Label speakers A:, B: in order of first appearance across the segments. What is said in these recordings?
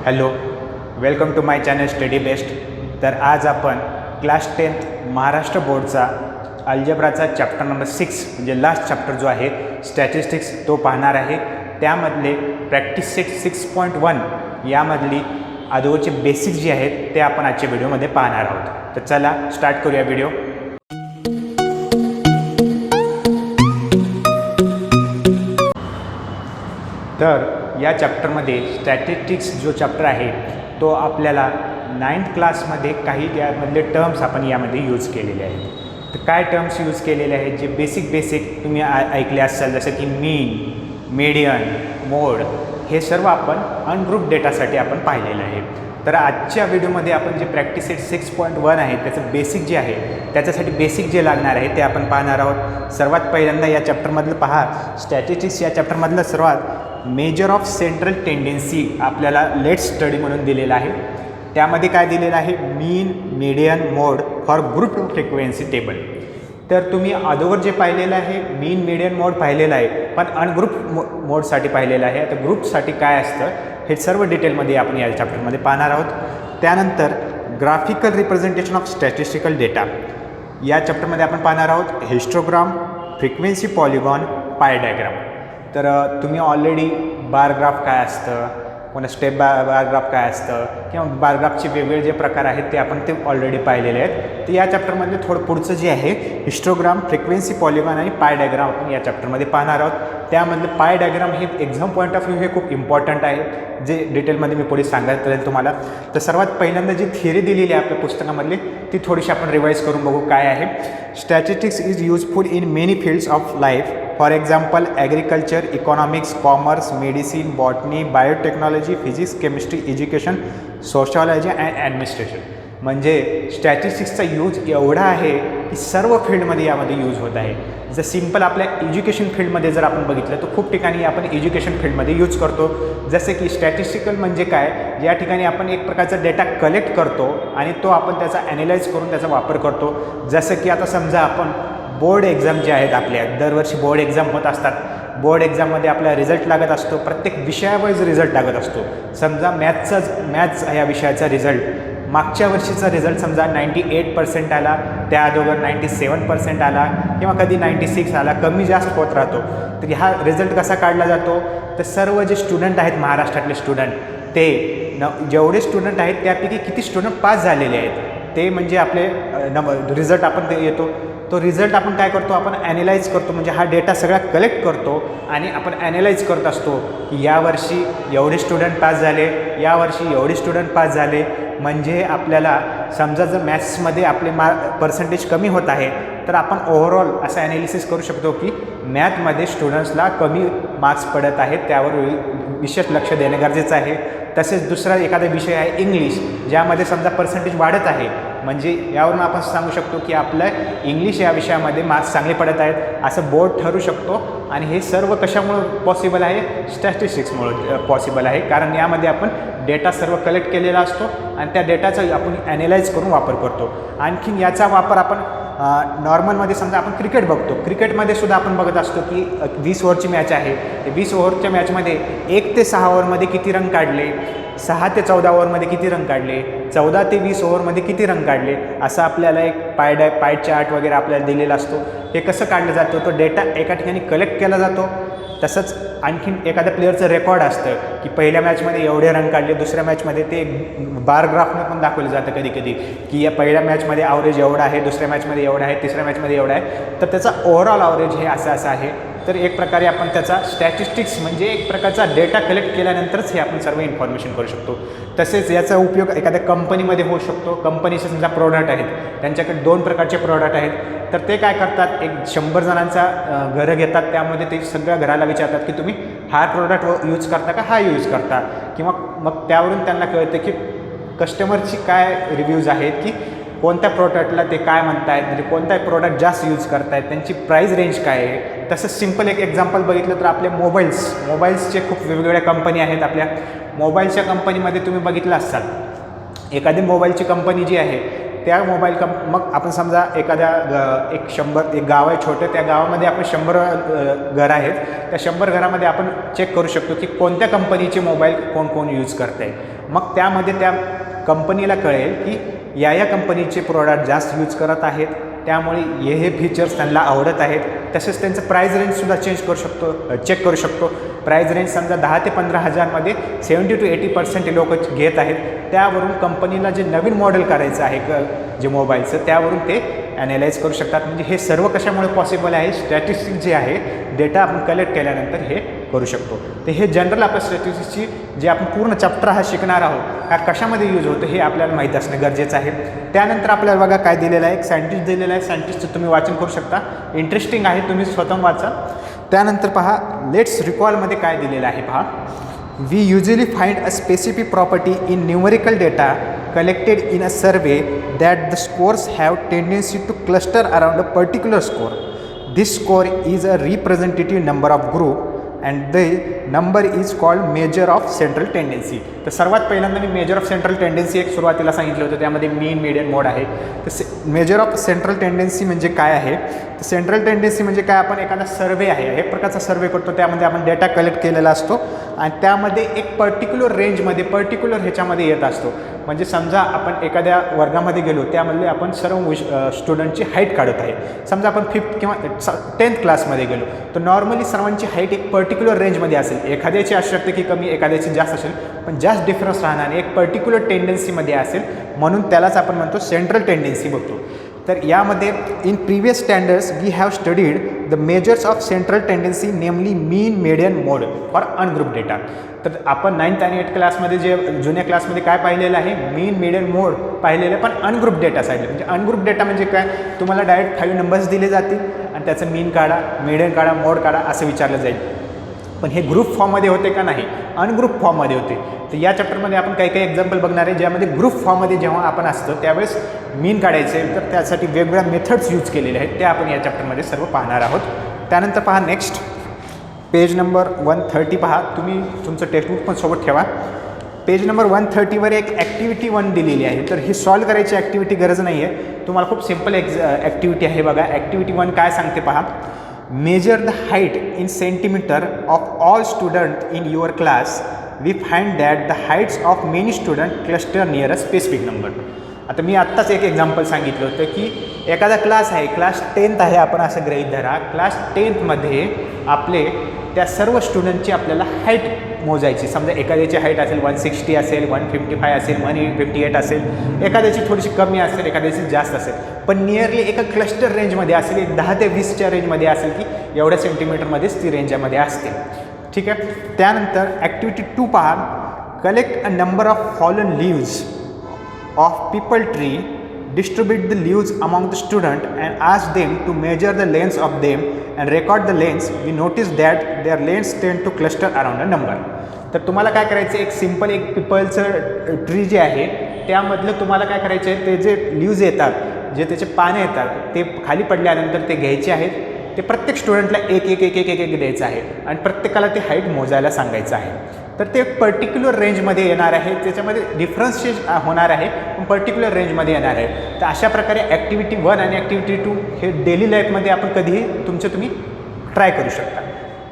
A: Hello, welcome to my channel study best. तर आज आपण क्लास 10th महाराष्ट्र बोर्डचा अल्जेब्राचा चॅप्टर नंबर 6 म्हणजे लास्ट चॅप्टर जो आहे स्टॅटिस्टिक्स तो पाहणार आहे. त्यामधले प्रॅक्टिस सेट 6.1 यामधली अगोदरचे बेसिक जे आहेत ते आपण आजच्या व्हिडिओमध्ये पाहणार आहोत. तर चला स्टार्ट करूया व्हिडिओ. तर या चॅप्टरमध्ये स्टॅटिस्टिक्स जो चॅप्टर आहे तो आपल्याला 9th क्लासमध्ये काही त्यामधले टर्म्स आपण यामध्ये यूज केलेले आहेत. तर काय टर्म्स यूज केलेले आहेत जे बेसिक तुम्ही ऐकले असाल, जसं की मीन, मीडियन, मोड, हे सर्व आपण अनग्रुप डेटासाठी आपण पाहिलेलं आहे. तर आजच्या व्हिडिओमध्ये आपण जे प्रॅक्टिस सेट 6.1 आहे त्याचं बेसिक जे आहे त्याच्यासाठी बेसिक जे लागणार आहे ते आपण पाहणार आहोत. सर्वात पहिल्यांदा या चॅप्टरमधलं पहा, स्टॅटिस्टिक्स या चॅप्टरमधलं सर्वात मेजर ऑफ सेंट्रल टेंडन्सी आपल्याला लेट स्टडी म्हणून दिलेलं आहे. त्यामध्ये काय दिलेलं आहे, mean, median, mode for group frequency table. तर तुम्ही अगोदर जे पाहिलेलं आहे मीन, मीडियन, मोड पाहिलेलं आहे, पण अनग्रुप मोडसाठी पाहिलेलं आहे. आता ग्रुपसाठी काय असतं हे सर्व डिटेलमध्ये आपण या चॅप्टरमध्ये पाहणार आहोत. त्यानंतर graphical representation of statistical data या चॅप्टरमध्ये आपण पाहणार आहोत. Histogram, frequency polygon, pie diagram. तर तुम्ही ऑलरेडी बार ग्राफ काय असतं, पुन्हा स्टेप बार ग्राफ काय असतं किंवा बार ग्राफचे वेगवेगळे जे प्रकार आहेत ते आपण ते ऑलरेडी पाहिलेले आहेत. तर या चॅप्टरमध्ये थोडं पुढचं जे आहे हिस्टोग्राम, फ्रिक्वेन्सी पॉलिगॉन आणि पाय डायग्राम आपण या चॅप्टरमध्ये पाहणार आहोत. त्यामधलं पाय डायग्राम हे एक्झाम पॉईंट ऑफ व्ह्यू हे खूप इम्पॉर्टंट आहे, जे डिटेलमध्ये मी पुढे सांगत राहील तुम्हाला. तर सर्वात पहिल्यांदा जी थिअरी दिलेली आहे आपल्या पुस्तकामधली ती थोडीशी आपण रिवाईज करून बघू काय आहे. Statistics is useful in many fields of life. For example agriculture, economics, commerce, medicine, botany, biotechnology, physics, chemistry, education, sociology and administration. म्हणजे स्टॅटिस्टिक्सचा यूज एवढा आहे की सर्व फील्डमध्ये यामध्ये यूज होत आहे. जर सिम्पल आपल्या एज्युकेशन फील्डमध्ये जर आपण बघितलं तर खूप ठिकाणी आपण एज्युकेशन फील्डमध्ये यूज करतो. जसे की स्टॅटिस्टिकल म्हणजे काय, या ठिकाणी आपण एक प्रकारचा डेटा कलेक्ट करतो आणि तो आपण त्याचा ॲनालाइज करून त्याचा वापर करतो. जसं की आता समजा आपण बोर्ड एक्झाम जे आहेत आपल्या दरवर्षी बोर्ड एक्झाम होत असतात. बोर्ड एक्झाममध्ये आपला रिझल्ट लागत असतो, प्रत्येक विषयावाईज रिझल्ट लागत असतो. समजा मॅथ्स या विषयाचा रिझल्ट मागच्या वर्षीचा रिझल्ट समजा 98% आला, त्या अगोदर 97% आला किंवा कधी 96 आला, कमी जास्त होत राहतो. तर हा रिझल्ट कसा काढला जातो, तर सर्व जे स्टुडंट आहेत महाराष्ट्रातले स्टुडंट ते जेवढे स्टुडंट आहेत त्यापैकी किती स्टुडंट पास झालेले आहेत ते म्हणजे आपले रिझल्ट आपण ते येतो. तो रिझल्ट आपण काय करतो, आपण ॲनालाइज करतो. म्हणजे हा डेटा सगळा कलेक्ट करतो आणि आपण ॲनालाइज करत असतो की यावर्षी एवढे स्टुडंट पास झाले, यावर्षी एवढे स्टुडंट पास झाले. म्हणजे आपल्याला समजा जर मॅथ्समध्ये आपले पर्सेंटेज कमी होत आहे तर आपण ओव्हरऑल असं ॲनालिसिस करू शकतो की मॅथमध्ये स्टुडंट्सला कमी मार्क्स पडत आहेत, त्यावर विशेष लक्ष देणे गरजेचं आहे. तसेच दुसरा एखादा विषय आहे इंग्लिश, ज्यामध्ये समजा पर्सेंटेज वाढत आहे, म्हणजे यावरून आपण सांगू शकतो की आपलं इंग्लिश या विषयामध्ये मार्क्स चांगले पडत आहेत असं बोर्ड ठरू शकतो. आणि हे सर्व कशामुळं पॉसिबल आहे, स्टॅटिस्टिक्समुळं पॉसिबल आहे. कारण यामध्ये आपण डेटा सर्व कलेक्ट केलेला असतो आणि त्या डेटाचा आपण ॲनालाइज करून वापर करतो. आणखीन याचा वापर आपण नॉर्मलमध्ये समजा आपण क्रिकेट बघतो, क्रिकेटमध्ये सुद्धा आपण बघत असतो की 20 ओव्हरची मॅच आहे. 20 ओव्हरच्या मॅचमध्ये 1 ते 6 ओव्हरमध्ये किती रन काढले, 6 ते 14 ओव्हरमध्ये किती रन काढले, 14 ते 20 ओव्हरमध्ये किती रन काढले, असं आपल्याला एक पाय चार्ट वगैरे आपल्याला दिलेला असतो. हे कसं काढलं जातं, तो डेटा एका ठिकाणी कलेक्ट केला जातो. तसंच आणखीन एखाद्या प्लेअरचं रेकॉर्ड असतं की पहिल्या मॅचमध्ये एवढे रन काढले, दुसऱ्या मॅचमध्ये ते बार ग्राफनं पण दाखवलं जातं कधी कधी की या पहिल्या मॅचमध्ये ॲव्हरेज एवढं आहे, दुसऱ्या मॅचमध्ये एवढं आहे, तिसऱ्या मॅचमध्ये एवढं आहे. तर त्याचा ओव्हरऑल ॲव्हरेज हे असं आहे. तर एक प्रकारे आपण त्याचा स्टॅटिस्टिक्स म्हणजे एक प्रकारचा डेटा कलेक्ट केल्यानंतरच हे आपण सर्व इन्फॉर्मेशन करू शकतो. तसेच याचा उपयोग एखाद्या कंपनीमध्ये होऊ शकतो. कंपनीचे समजा प्रोडक्ट आहेत, त्यांच्याकडे 2 प्रकारचे प्रोडक्ट आहेत. तर ते काय करतात, एक 100 जणांचा घरं घेतात, त्यामध्ये ते सगळ्या घराला विचारतात की तुम्ही हा प्रोडक्ट यूज करता का, हा यूज करता, किंवा मग त्यावरून त्यांना कळतं की कस्टमरची काय रिव्ह्यूज आहेत की कोणत्या प्रोडक्टला ते काय म्हणतायत, म्हणजे कोणता प्रोडक्ट जास्त यूज करतायत, त्यांची प्राईस रेंज काय आहे. तसंच सिम्पल एक एक्झाम्पल बघितलं तर आपले मोबाईल्सचे खूप वेगवेगळ्या कंपनी आहेत. आपल्या मोबाईलच्या कंपनीमध्ये तुम्ही बघितलं असाल, एखादी मोबाईलची कंपनी जी आहे त्या मोबाईल मग आपण समजा एखाद्या एक गाव आहे छोटं, त्या गावामध्ये आपण 100 घर आहेत. त्या 100 घरामध्ये आपण चेक करू शकतो की कोणत्या कंपनीचे मोबाईल कोण यूज करत आहे. मग त्यामध्ये त्या कंपनीला कळेल की या कंपनीचे प्रोडक्ट जास्त यूज करत आहेत, त्यामुळे हे फीचर्स त्यांना आवडत आहेत. तसेच त्यांचं प्राईज रेंजसुद्धा चेक करू शकतो. प्राईज रेंज समजा 10 ते 15,000मध्ये 70 to 80% लोक घेत आहेत. त्यावरून कंपनीला जे नवीन मॉडेल करायचं आहे जे मोबाईलचं, त्यावरून ते ॲनालाइज करू शकतात. म्हणजे हे सर्व कशामुळे पॉसिबल आहे, स्टॅटिस्टिक जे आहे डेटा आपण कलेक्ट केल्यानंतर हे करू शकतो. तर हे जनरल आपल्या स्टॅटिस्टिक्सची जे आपण पूर्ण चॅप्टर हा शिकणार आहोत, हा कशामध्ये यूज होतो हे आपल्याला माहीत असणं गरजेचं आहे. त्यानंतर आपल्याला बघा काय दिलेलं आहे, एक सायंटिस्ट दिलेलं आहे. सायंटिस्टचं तुम्ही वाचन करू शकता, इंटरेस्टिंग आहे, तुम्ही स्वतः वाचा. त्यानंतर पहा लेट्स रिकॉलमध्ये काय दिलेलं आहे पहा. We usually find a specific property in numerical data collected in a survey that the scores have tendency to cluster around a particular score. This score is a representative number of group and the number is called measure of central tendency. तर सर्वात पहिल्यांदा मी major of central tendency एक सुरुवातीला सांगितलं होतं, त्यामध्ये मीन median मोड आहे. तर मेजर ऑफ सेंट्रल टेंडन्सी म्हणजे काय आहे, तर सेंट्रल टेंडन्सी म्हणजे काय, आपण एखादा सर्वे आहे, एक प्रकारचा सर्वे करतो, त्यामध्ये आपण डेटा कलेक्ट केलेला असतो आणि त्यामध्ये एक पर्टिक्युलर रेंजमध्ये पर्टिक्युलर ह्याच्यामध्ये येत असतो. म्हणजे समजा आपण एखाद्या वर्गामध्ये गेलो, त्यामध्ये आपण सर्व स्टुडंटची हाईट काढत आहे. समजा आपण 5th किंवा 10th क्लासमध्ये गेलो, तर नॉर्मली सर्वांची हाईट एक पर्टिक्युलर रेंजमध्ये असेल. एखाद्याची असू शकते की कमी, एखाद्याची जास्त असेल, पण जास्त डिफरन्स राहणार नाही, एक पर्टिक्युलर टेंडन्सीमध्ये असेल, म्हणून त्यालाच आपण म्हणतो सेंट्रल टेंडन्सी बघतो. तर यामध्ये in previous standards we have studied the measures of central tendency namely mean median mode for ungroup data. तर आपण 9th आणि 8th क्लासमध्ये जे जुन्या क्लासमध्ये काय पाहिलेलं आहे, मीन मीडियन मोड पाहिलेलं आहे, पण अनग्रुप डेटा साईडला. म्हणजे अनग्रुप डेटा म्हणजे काय, तुम्हाला डायरेक्ट 5 नंबर्स दिले जातील आणि त्याचं मीन काढा, मीडियन काढा, मोड काढा असं विचारलं जाईल. पण हे ग्रुप फॉर्ममध्ये होते का, नाही, अनग्रुप फॉर्ममध्ये होते. तर या चॅप्टरमध्ये आपण काही काही एक्झाम्पल बघणार आहे, ज्यामध्ये ग्रुप फॉर्ममध्ये जेव्हा आपण असतो त्यावेळेस मीन काढायचे, तर त्यासाठी वेगवेगळ्या मेथड्स यूज केलेले आहेत, ते आपण या चॅप्टरमध्ये सर्व पाहणार आहोत. त्यानंतर पहा नेक्स्ट पेज नंबर 130 पहा. तुम्ही तुमचं टेक्स्टबुक पण सोबत ठेवा. पेज नंबर 130वर एक ॲक्टिव्हिटी 1 दिलेली आहे. तर ही सॉल्व करायची ॲक्टिव्हिटी गरज नाही आहे, तुम्हाला खूप सिम्पल ॲक्टिव्हिटी आहे. बघा ॲक्टिव्हिटी 1 काय सांगते पहा. Measure the height in centimetre of all student in your class. We find that the heights of many student cluster near a specific number. आता मी आत्ताच एक एक्झाम्पल सांगितलं होतं की एखादा क्लास आहे, क्लास 10th आहे, आपण असं गृहीत धरा. क्लास 10thमध्ये आपले त्या सर्व स्टुडंटची आपल्याला हाईट मोजायची. समजा एखाद्याची हाईट असेल 160 असेल, 155 असेल, 158 असेल, एखाद्याची थोडीशी कमी असेल, एखाद्याची जास्त असेल, पण नियरली एका क्लस्टर रेंजमध्ये असेल, एक 10 ते 20च्या रेंजमध्ये असेल की एवढ्या सेंटीमीटरमध्येच ती रेंजमध्ये असते. ठीक आहे. त्यानंतर ॲक्टिव्हिटी 2 पहा. Collect a number of fallen leaves of people tree, distribute the leaves among the student and ask them to measure the lengths of them and record the lengths. We notice that their lengths tend to cluster around a number. तर तुम्हाला काय करायचं, एक simple एक पिपलचं tree जे आहे त्यामधलं तुम्हाला काय करायचं आहे, ते जे लीव्ज येतात, जे त्याचे पाने येतात, ते खाली पडल्यानंतर ते घ्यायचे आहेत. ते प्रत्येक स्टुडंटला एक एक एक एक एक एक द्यायचं आहे आणि प्रत्येकाला ते हाईट मोजायला सांगायचं आहे. तर ते पर्टिक्युलर रेंजमध्ये येणार आहे, त्याच्यामध्ये डिफरन्शिएट होणार आहे, पण पर्टिक्युलर रेंजमध्ये येणार आहे. तर अशा प्रकारे ॲक्टिव्हिटी 1 आणि ॲक्टिव्हिटी 2 हे डेली लाईफमध्ये आपण कधीही तुम्ही ट्राय करू शकता.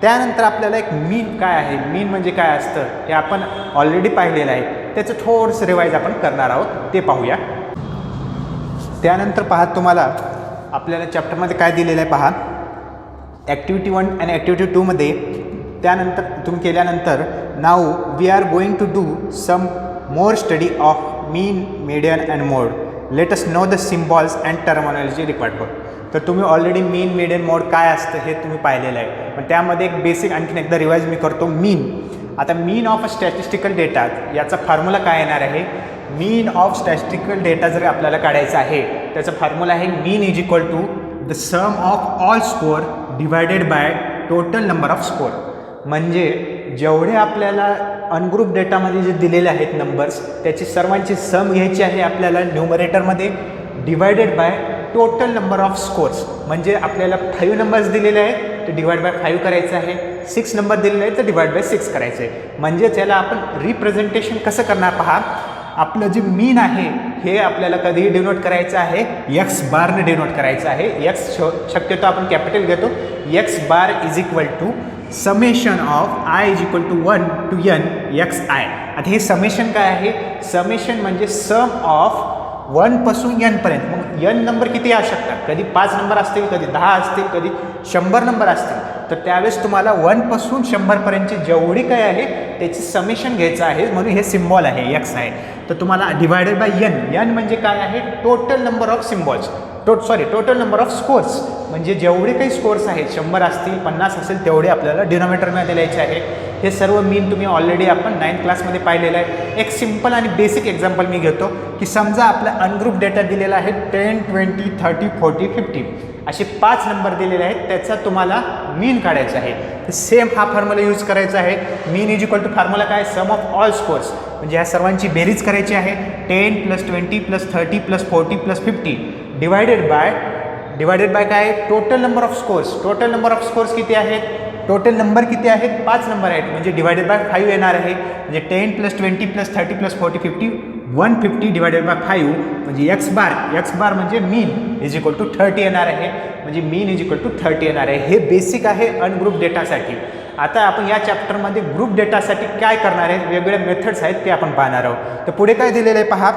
A: त्यानंतर आपल्याला एक मीन काय आहे, मीन म्हणजे काय असतं हे आपण ऑलरेडी पाहिलेलं आहे, त्याचं थोडंसं रिवाईज आपण करणार आहोत, ते पाहूया. त्यानंतर पहा, तुम्हाला आपल्याला चॅप्टरमध्ये काय दिलेलं आहे पहा. ॲक्टिव्हिटी 1 आणि ॲक्टिव्हिटी 2मध्ये त्यानंतर तुम्ही केल्यानंतर now we are going to do some more study of mean median and mode. Let us know the symbols and terminology required for. तर तुम्ही ऑलरेडी मीन मीडियन मोड काय असतं हे तुम्ही पाहिलेलं आहे, पण त्यामध्ये एक बेसिक आणखीन एकदा रिवाईज मी करतो. मीन, आता मीन ऑफ अ स्टॅटिस्टिकल डेटा, याचा फॉर्म्युला काय येणार आहे. मीन ऑफ स्टॅटिस्टिकल डेटा जर आपल्याला काढायचा आहे, त्याचा फॉर्म्युला आहे mean is equal to the sum of all score divided by total number of score. म्हणजे जेवढे आपल्याला अनग्रुप डेटामध्ये जे दिलेले आहेत नंबर्स, त्याची सर्वांची सम घ्यायची आहे आपल्याला न्यूमरेटरमध्ये, divided by total number of scores. म्हणजे आपल्याला 5 नंबर्स दिलेले आहेत, ते डिवाइड बाय 5 करायचं आहे. 6 नंबर दिलेले आहेत, तर डिवाइड बाय 6 करायचं आहे. म्हणजे त्याला आपण रिप्रेझेंटेशन कसं करणार पहा. आपलं जे मीन आहे हे आपल्याला कधीही डिनोट करायचं आहे, एक्स बारने डिनोट करायचं आहे. एक्स शक्यतो आपण कॅपिटल घेतो. X bar is equal to summation of i is equal to 1 to n x i, आता हे समेशन काय आहे? समेशन म्हणजे सम ऑफ 1 पासून n पर्यंत. मग n नंबर किती असू शकतात? कधी 5 नंबर असतील, कधी 10 असतील, कधी 100 नंबर असतील. तर त्यावेळेस तुम्हाला 1 पासून 100 पर्यंतची जेवढी काय आहे त्याची समेशन घ्यायचं आहे, म्हणून हे सिम्बॉल आहे x आहे. तर तुम्हाला डिवायडेड बाय n म्हणजे काय आहे? Total number of symbols, total number of scores, म्हणजे जेवढे काही स्कोर्स आहेत 100 असतील, 50 असेल, तेवढे आपल्याला डिनॉमिनेटरमध्ये लिहायचे आहे. हे सर्व मीन तुम्ही ऑलरेडी आपण 9th क्लासमध्ये पाहिलेलं आहे. एक सिम्पल आणि बेसिक एक्झाम्पल मी घेतो की समजा आपला अनग्रुप डेटा दिलेला आहे 10, 20, 30, 40, 50 असे 5 नंबर दिलेले आहेत. त्याचा तुम्हाला मीन काढायचा आहे. तर सेम हा फॉर्म्युला यूज करायचा आहे. Mean is equal to formula काय? सम ऑफ ऑल स्कोर्स, म्हणजे ह्या सर्वांची बेरीज करायची आहे. 10 + 20 + 30 + 40 + 50 डिवायडेड बाय काय? Total number of scores. Total number of scores किती आहेत? टोटल नंबर किती आहेत? 5 नंबर आहेत, म्हणजे डिवायडेड बाय 5 येणार आहे. म्हणजे 10 + 20 + 30 + 40 50 150 डिवायडेड बाय 5 म्हणजे एक्स बार म्हणजे मीन इज इक्वल टू 30 येणार आहे. म्हणजे मीन इज इक्वल टू 30 येणार आहे. हे बेसिक आहे अनग्रुप डेटासाठी. आता आपण या चॅप्टरमध्ये ग्रुप डेटासाठी काय करणार आहे, वेगवेगळे मेथड्स आहेत ते आपण पाहणार आहोत. तर पुढे काय दिलेलं आहे पहा,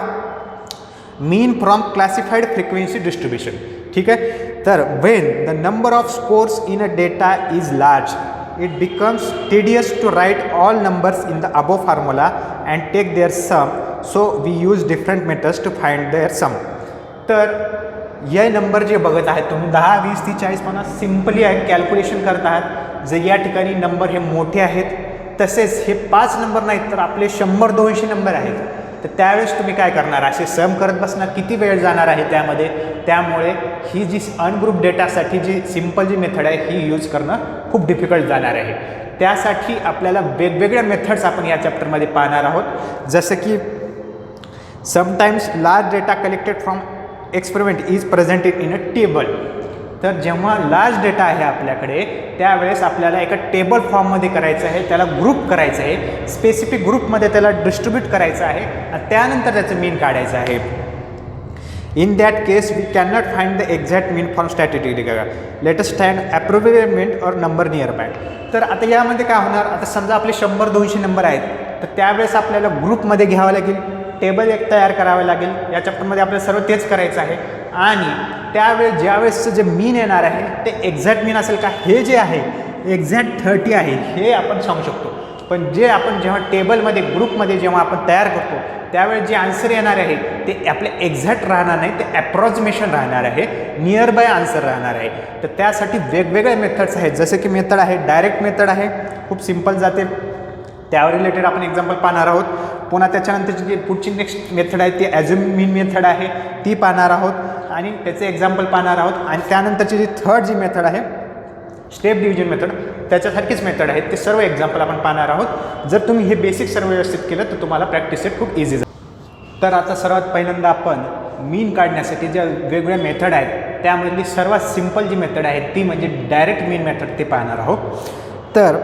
A: मीन फ्रॉम क्लासिफाईड फ्रिक्वेन्सी डिस्ट्रीब्युशन. ठीक आहे. तर Wien the number of scores in a data is large it becomes tedious to write all numbers in the above formula and take their sum, so we use different methods to find their sum. तर हे number जे बघत आहेत तुम्ही 10, 20, 30, 40, 50 simply आहे calculation करत आहात. जर या ठिकाणी नंबर हे मोठे आहेत, तसेच हे 5 नंबर नाहीत तर आपले 100-200 नंबर आहेत. तर त्यावेळेस तुम्ही काय करणार? असे सम करत बसणार, किती वेळ जाणार आहे त्यामध्ये. त्यामुळे ही जी अनग्रुप डेटासाठी जी सिम्पल जी मेथड आहे ही यूज करणं खूप डिफिकल्ट जाणार आहे. त्यासाठी आपल्याला वेगवेगळ्या मेथड्स आपण या चॅप्टरमध्ये पाहणार आहोत. जसं की sometimes large data collected from experiment is presented in a table. तर जेव्हा लार्ज डेटा आहे आपल्याकडे त्यावेळेस आपल्याला एका टेबल फॉर्ममध्ये करायचं आहे, त्याला ग्रुप करायचं आहे, स्पेसिफिक ग्रुपमध्ये त्याला डिस्ट्रीब्यूट करायचं आहे आणि त्यानंतर त्याचं मीन काढायचं आहे. In that case we cannot find the exact mean from statistic. Let us find approximate or number near by. तर आता यामध्ये काय होणार, आता समजा आपले 100-200 नंबर आहेत, तर त्यावेळेस आपल्याला ग्रुपमध्ये घ्यावं लागेल, टेबल एक तयार करावं लागेल. या चॅप्टरमध्ये आपल्याला सर्व तेच करायचं आहे. आणि त्यावेळेस ज्यावेळेसचं जे मीन येणार आहे ते एक्झॅक्ट मीन असेल का, हे जे आहे एक्झॅक्ट 30 आहे हे आपण सांगू शकतो. पण जे आपण जेव्हा टेबलमध्ये ग्रुपमध्ये जेव्हा आपण तयार करतो त्यावेळेस जे आन्सर येणार आहे ते आपले एक्झॅक्ट राहणार नाही, ते ॲप्रॉक्सिमेशन राहणार आहे, नियर बाय आन्सर राहणार आहे. तर त्यासाठी वेगवेगळे मेथड्स आहेत. जसं की मेथड आहे डायरेक्ट मेथड आहे, खूप सिम्पल जाते, त्यावर रिलेटेड आपण एक्झाम्पल पाहणार आहोत. पुन्हा त्याच्यानंतरची जी पुढची नेक्स्ट मेथड आहे ती ॲझ्युम मीन मेथड आहे, ती पाहणार आहोत आणि त्याचे एक्झाम्पल पाहणार आहोत. आणि त्यानंतरची जी थर्ड जी मेथड आहे स्टेप डिव्हिजन मेथड, त्याच्यासारखीच मेथड आहेत, ते सर्व एक्झाम्पल आपण पाहणार आहोत. जर तुम्ही हे बेसिक सर्व व्यवस्थित केलं तर तुम्हाला प्रॅक्टिस सेट खूप इझी जाईल. तर आता सर्वात पहिल्यांदा आपण मीन काढण्यासाठी ज्या वेगवेगळ्या मेथड आहेत त्यामधली सर्वात सिम्पल जी मेथड आहे ती म्हणजे डायरेक्ट मीन मेथड, ते पाहणार आहोत. तर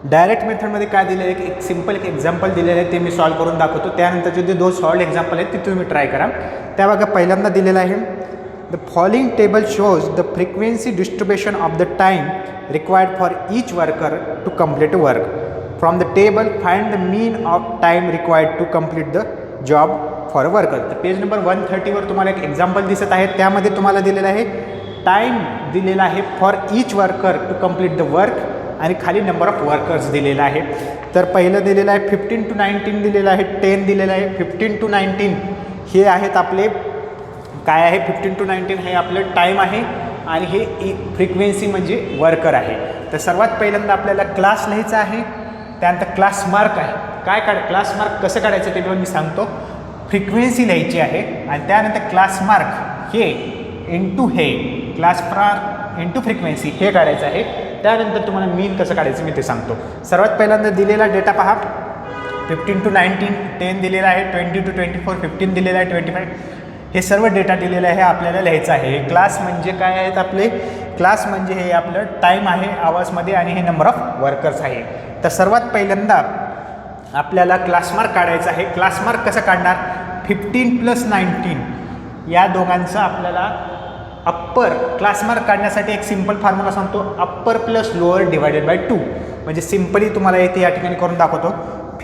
A: डायरेक्ट मेथडमध्ये काय दिलेलं आहे, एक सिम्पल एक एक्झाम्पल दिलेलं आहे, ते मी सॉल्व करून दाखवतो. त्यानंतरचे जे 2 सॉल्ड एक्झाम्पल आहेत ते तुम्ही ट्राय करा. त्या बघा पहिल्यांदा दिलेलं आहे, the following table shows the frequency distribution of the time required for each worker to complete work. From the table find the mean of time required to complete the job for a worker. तर page number 130वर तुम्हाला एक example दिसत आहे. त्यामध्ये तुम्हाला दिलेलं आहे टाईम दिलेला आहे for each worker to complete the work आणि खाली नंबर ऑफ वर्कर्स दिलेला आहे. तर पहिलं दिलेलं आहे 15 to 19 दिलेलं आहे, 10 दिलेलं आहे. 15 to 19 हे आहेत आपले काय आहे, 15 to 19 हे आपलं टाईम आहे आणि हे फ्रिक्वेन्सी म्हणजे वर्कर आहे. तर सर्वात पहिल्यांदा आपल्याला क्लास लिहायचा आहे, त्यानंतर क्लास मार्क आहे. क्लास मार्क कसं काढायचं ते पण मी सांगतो. फ्रिक्वेन्सी लिहायची आहे आणि त्यानंतर क्लास मार्क हे इंटू हे क्लास मार्क इंटू फ्रिक्वेन्सी हे काढायचं आहे. त्यानंतर तुम्हाला मीन कसं काढायचं मी ते सांगतो. सर्वात पहिल्यांदा दिलेला डेटा पहा, 15 to 19 10 दिलेला आहे, 20 to 24 15 दिलेला आहे, 25 हे सर्व डेटा दिलेला आहे आपल्याला लिहायचं आहे. क्लास म्हणजे काय आहेत आपले, क्लास म्हणजे हे आपलं टाईम आहे आवर्समध्ये आणि हे नंबर ऑफ वर्कर्स आहे. तर सर्वात पहिल्यांदा आपल्याला क्लास मार्क काढायचा आहे. क्लास मार्क कसं काढणार, 15 + 19 या दोघांचा आपल्याला अप्पर क्लास मार्क काढण्यासाठी एक सिम्पल फॉर्म्युला सांगतो, अप्पर + लोअर डिवायडेड बाय 2. म्हणजे सिम्पली तुम्हाला इथे या ठिकाणी करून दाखवतो.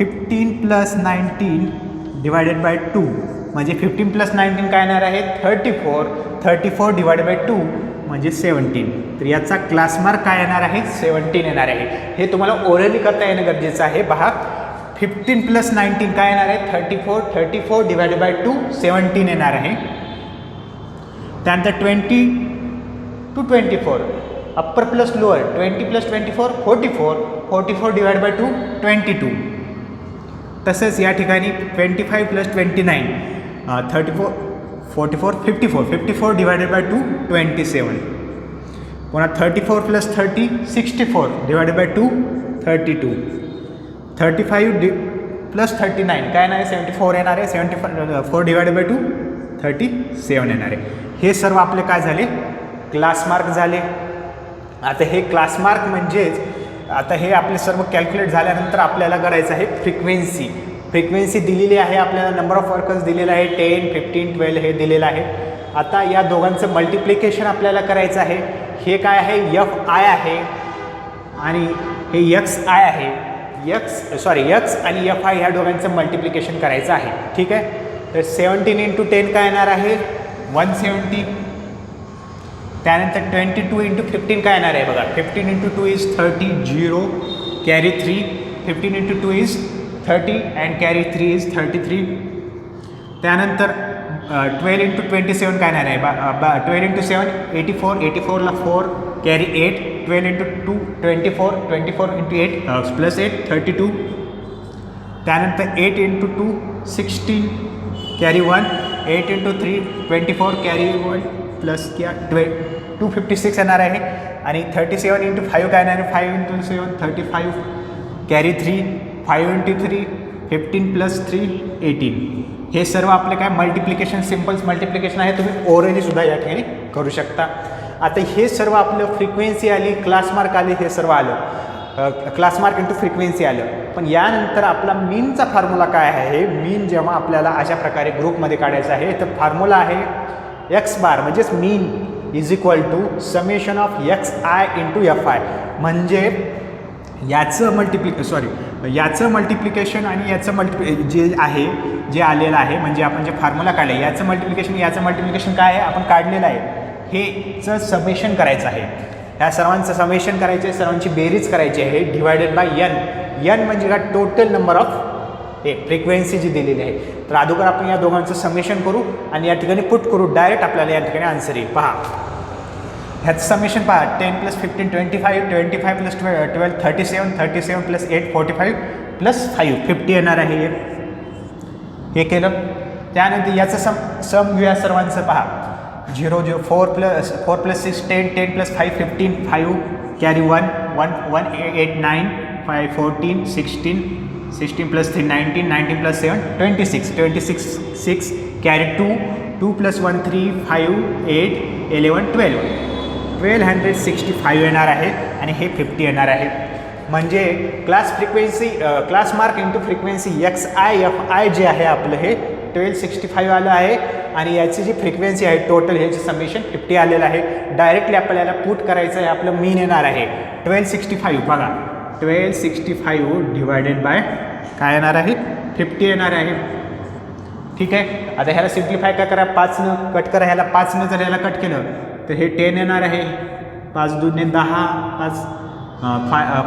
A: 15 + 19 डिवायडेड बाय 2 म्हणजे 15 + 19 काय येणार आहे 34. 34 डिवायडेड बाय 2 म्हणजे 17. तर याचा क्लास मार्क काय येणार आहे 17 येणार आहे. हे तुम्हाला ओरली करता येणं गरजेचं आहे. पहा 15 + 19 काय येणार आहे 34. 34 डिवायडेड बाय 2 17 येणार आहे. त्यानंतर 20 to 24 upper plus lower 20 + 24 44. 44 divided by 2 22. तसंच या ठिकाणी 25 + 29 34 44 54. 54 डिवायडेड बाय 2 27. पुन्हा 34 + 30 64 डिवायडेड बाय 2 32. 35 + 39 काय येणार आहे 74 येणार आहे. 74 डिवायडेड बाय 2 37 येणार आहे. हे सर्व आपले काय झाले क्लास मार्क झाले. आता हे क्लास मार्क म्हणजेच आता हे आपले सर्व कॅल्क्युलेट झाल्यानंतर आपल्याला करायचं आहे फ्रिक्वेन्सी. फ्रिक्वेन्सी दिलेली आहे आपल्याला. नंबर ऑफ वर्कर्स दिलेला आहे 10 15 12 हे दिलेलं आहे. आता या दोघांचं मल्टिप्लिकेशन आपल्याला करायचं आहे. हे काय आहे FI आहे आणि हे XI आहे. एक्स आणि FI ह्या दोघांचं मल्टिप्लिकेशन करायचं आहे. ठीक आहे. तर 17 × 10 काय येणार आहे 170. त्यानंतर 22 × 15 काय येणार आहे बघा 15 × 2 is 30 0 carry 3. 15 × 2 is 30 and carry 3 is 33. त्यानंतर 12 × 27 काय येणार आहे 12 × 7 84. 84ला 4 कॅरी 8. 12 × 2 24. 24 × 8 प्लस 8 32. त्यानंतर 8 × 2 16 कॅरी 1. 8 × 3 24 कॅरी 1 प्लस क्या 256 येणार आहे. आणि 37 × 5 काय येणार आहे 5 × 7 35 कॅरी 3. 5 × 3 15 प्लस 3 18. हे सर्व आपले काय मल्टिप्लिकेशन सिम्पल्स मल्टिप्लिकेशन आहे. तुम्ही ओरली सुद्धा या ठिकाणी करू शकता. आता हे सर्व आपलं फ्रिक्वेन्सी आली क्लास मार्क आले हे सर्व आलं क्लास मार्क इंटू फ्रिक्वेन्सी आलं. पण यानंतर आपला मीनचा फॉर्म्युला काय आहे. मीन जेव्हा आपल्याला अशा प्रकारे ग्रुपमध्ये काढायचं आहे तर फॉर्म्युला आहे x बार म्हणजेच mean is equal to summation of XI × FI. म्हणजे याचं मल्टिप्लिकेशन आणि याचं जे आहे जे आलेलं आहे म्हणजे आपण जे फॉर्म्युला काढले याचं मल्टिप्लिकेशन काय आहे आपण काढलेलं आहे. हेचं समेशन करायचं आहे. ह्या सर्वांचं समेशन करायचं आहे. सर्वांची बेरीज करायची आहे डिवायडेड बाय n म्हणजे का टोटल नंबर ऑफ फ्रिक्वेन्सी जी दिलेली आहे. तर अगोदर आपण या दोघांचं समेशन करू आणि या ठिकाणी पुट करू. डायरेक्ट आपल्याला या ठिकाणी आन्सर येईल. पहा ह्याचं समेशन पहा 10 + 15 25 25 + 12 37 37 + 8 45 + 5 50 येणार आहे. हे केलं. त्यानंतर याचं सम घेऊया सर्वांचं. पहा 0 0 4 + 6 10 10 + 5 15 5 कॅरी 1 1 1 8 9 5 14 16 16 + 3 19 19 + 7 26 26 6 कॅरी 2 2 + 1 3 5 8 11 12 1265 येणार आहे आणि हे 50 येणार आहे. म्हणजे class mark into frequency XI FI जे आहे आपलं हे 1265 आलं आहे आणि याची जी फ्रिक्वेन्सी आहे टोटल ह्याची समेशन 50 आलेलं आहे. डायरेक्टली आपल्याला पुट करायचं आहे. आपलं मीन येणार आहे 1265. बघा 1265 डिवायडेड बाय काय येणार आहे 50 येणार आहे. ठीक आहे. आता ह्याला सिम्प्लिफाय काय करा 5 कट करा. ह्याला 5 जर ह्याला कट केलं तर हे 10 येणार आहे. 5 × 2 = 10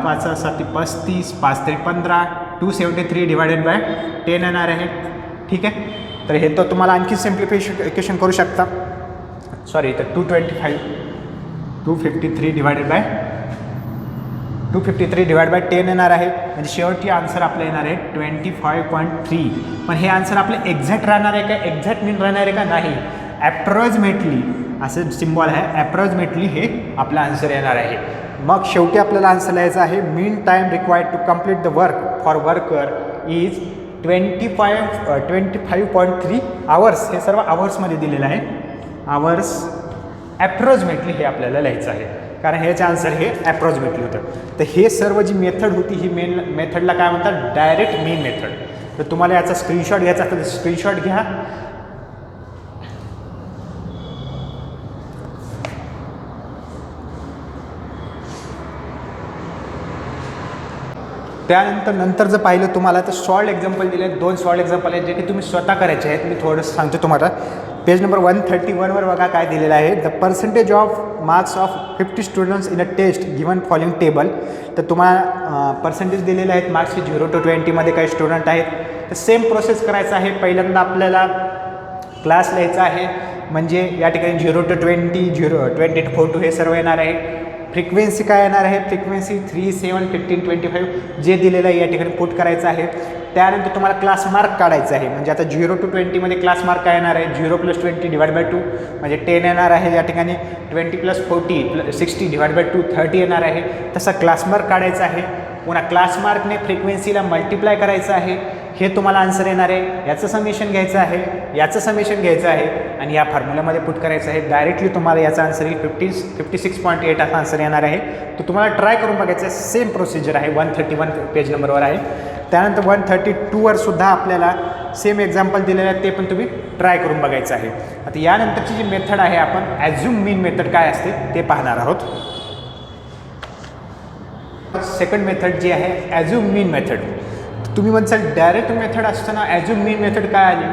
A: 5 7 35 5 3 15 273 डिवायडेड बाय 10 येणार आहे. ठीक आहे. तर हे तर तुम्हाला आणखी सिम्प्लिफिकेशन करू शकता. तर 253 डिवायडेड बाय 10 येणार आहे. म्हणजे शेवटी आन्सर आपलं येणार आहे 25.3. पण हे आन्सर आपलं एक्झॅक्ट राहणार आहे का एक्झॅक्ट मीन राहणार आहे का नाही ॲप्रॉक्सिमेटली असं सिम्बॉल आहे. ॲप्रॉक्सिमेटली हे आपला आन्सर येणार आहे. मग शेवटी आपल्याला आन्सर लिहायचं आहे mean time required to complete the work for worker is 25.3 hours. हे सर्व आवर्समध्ये दिलेलं आहे. आवर्स ॲप्रॉक्सिमेटली हे आपल्याला लिहायचं आहे कारण ह्याचं आन्सर हे ॲप्रॉक्सिमेटली होतं. तर हे सर्व जी मेथड होती ही मेथडला काय म्हणतात डायरेक्ट मीन मेथड. तर तुम्हाला याचा स्क्रीनशॉट घ्यायचा असेल तर स्क्रीनशॉट घ्या. नंतर जर पाहिलं तुम्हाला तर सॉल्ड एक्झाम्पल दिले आहेत, 2 सॉल्ड एक्झाम्पल आहेत जे की तुम्ही स्वतः करायचे आहेत. मी थोडंसं सांगतो तुम्हाला. पेज नंबर 131वर बघा काय दिलेलं आहे. The percentage of marks of 50 students in a test given following table. तर तुम्हाला पर्सेंटेज दिलेले आहेत मार्क्सचे 0 to 20मध्ये काही स्टुडंट आहेत. तर सेम प्रोसेस करायचं आहे. पहिल्यांदा आपल्याला क्लास लिहायचा आहे, म्हणजे या ठिकाणी 0 to 20, 20 to 42 हे सर्व येणार आहे. फ्रिक्वेन्सी काय येणार आहे, फ्रिक्वेन्सी 3, 7, 15, 25 जे दिलेलं आहे या ठिकाणी पुट करायचं आहे. त्यानंतर तुम्हाला क्लास मार्क काढायचा आहे, म्हणजे आता 0 to 20मध्ये क्लास मार्क काय येणार आहे, 0 + 20 / 2 म्हणजे 10 येणार आहे. या ठिकाणी 20 + 40 60 / 2 30 येणार आहे. तसा क्लास मार्क काढायचा आहे. पुन्हा क्लास मार्कने फ्रिक्वेन्सीला मल्टिप्लाय करायचं आहे. हे तुम्हाला आन्सर येणार आहे. याचं समेशन घ्यायचं आहे, याचं समेशन घ्यायचं आहे आणि या फॉर्म्युल्यामध्ये पुट करायचं आहे. डायरेक्टली तुम्हाला याचा आन्सर येईल 56.8 असा आन्सर येणार आहे. तो तुम्हाला ट्राय करून बघायचं आहे. सेम प्रोसिजर आहे. 131 पेज नंबरवर आहे. त्यानंतर 132वर सुद्धा आपल्याला सेम एक्झाम्पल दिलेलं आहे, ते पण तुम्ही ट्राय करून बघायचं आहे. आता यानंतरची जी मेथड आहे, आपण ॲझ्युम मीन मेथड काय असते ते पाहणार आहोत. सेकंड मेथड जी आहे ॲझ्युम मीन मेथड. तुम्ही म्हणसाल डायरेक्ट मेथड असताना ॲझ्युम मीन मेथड काय आली.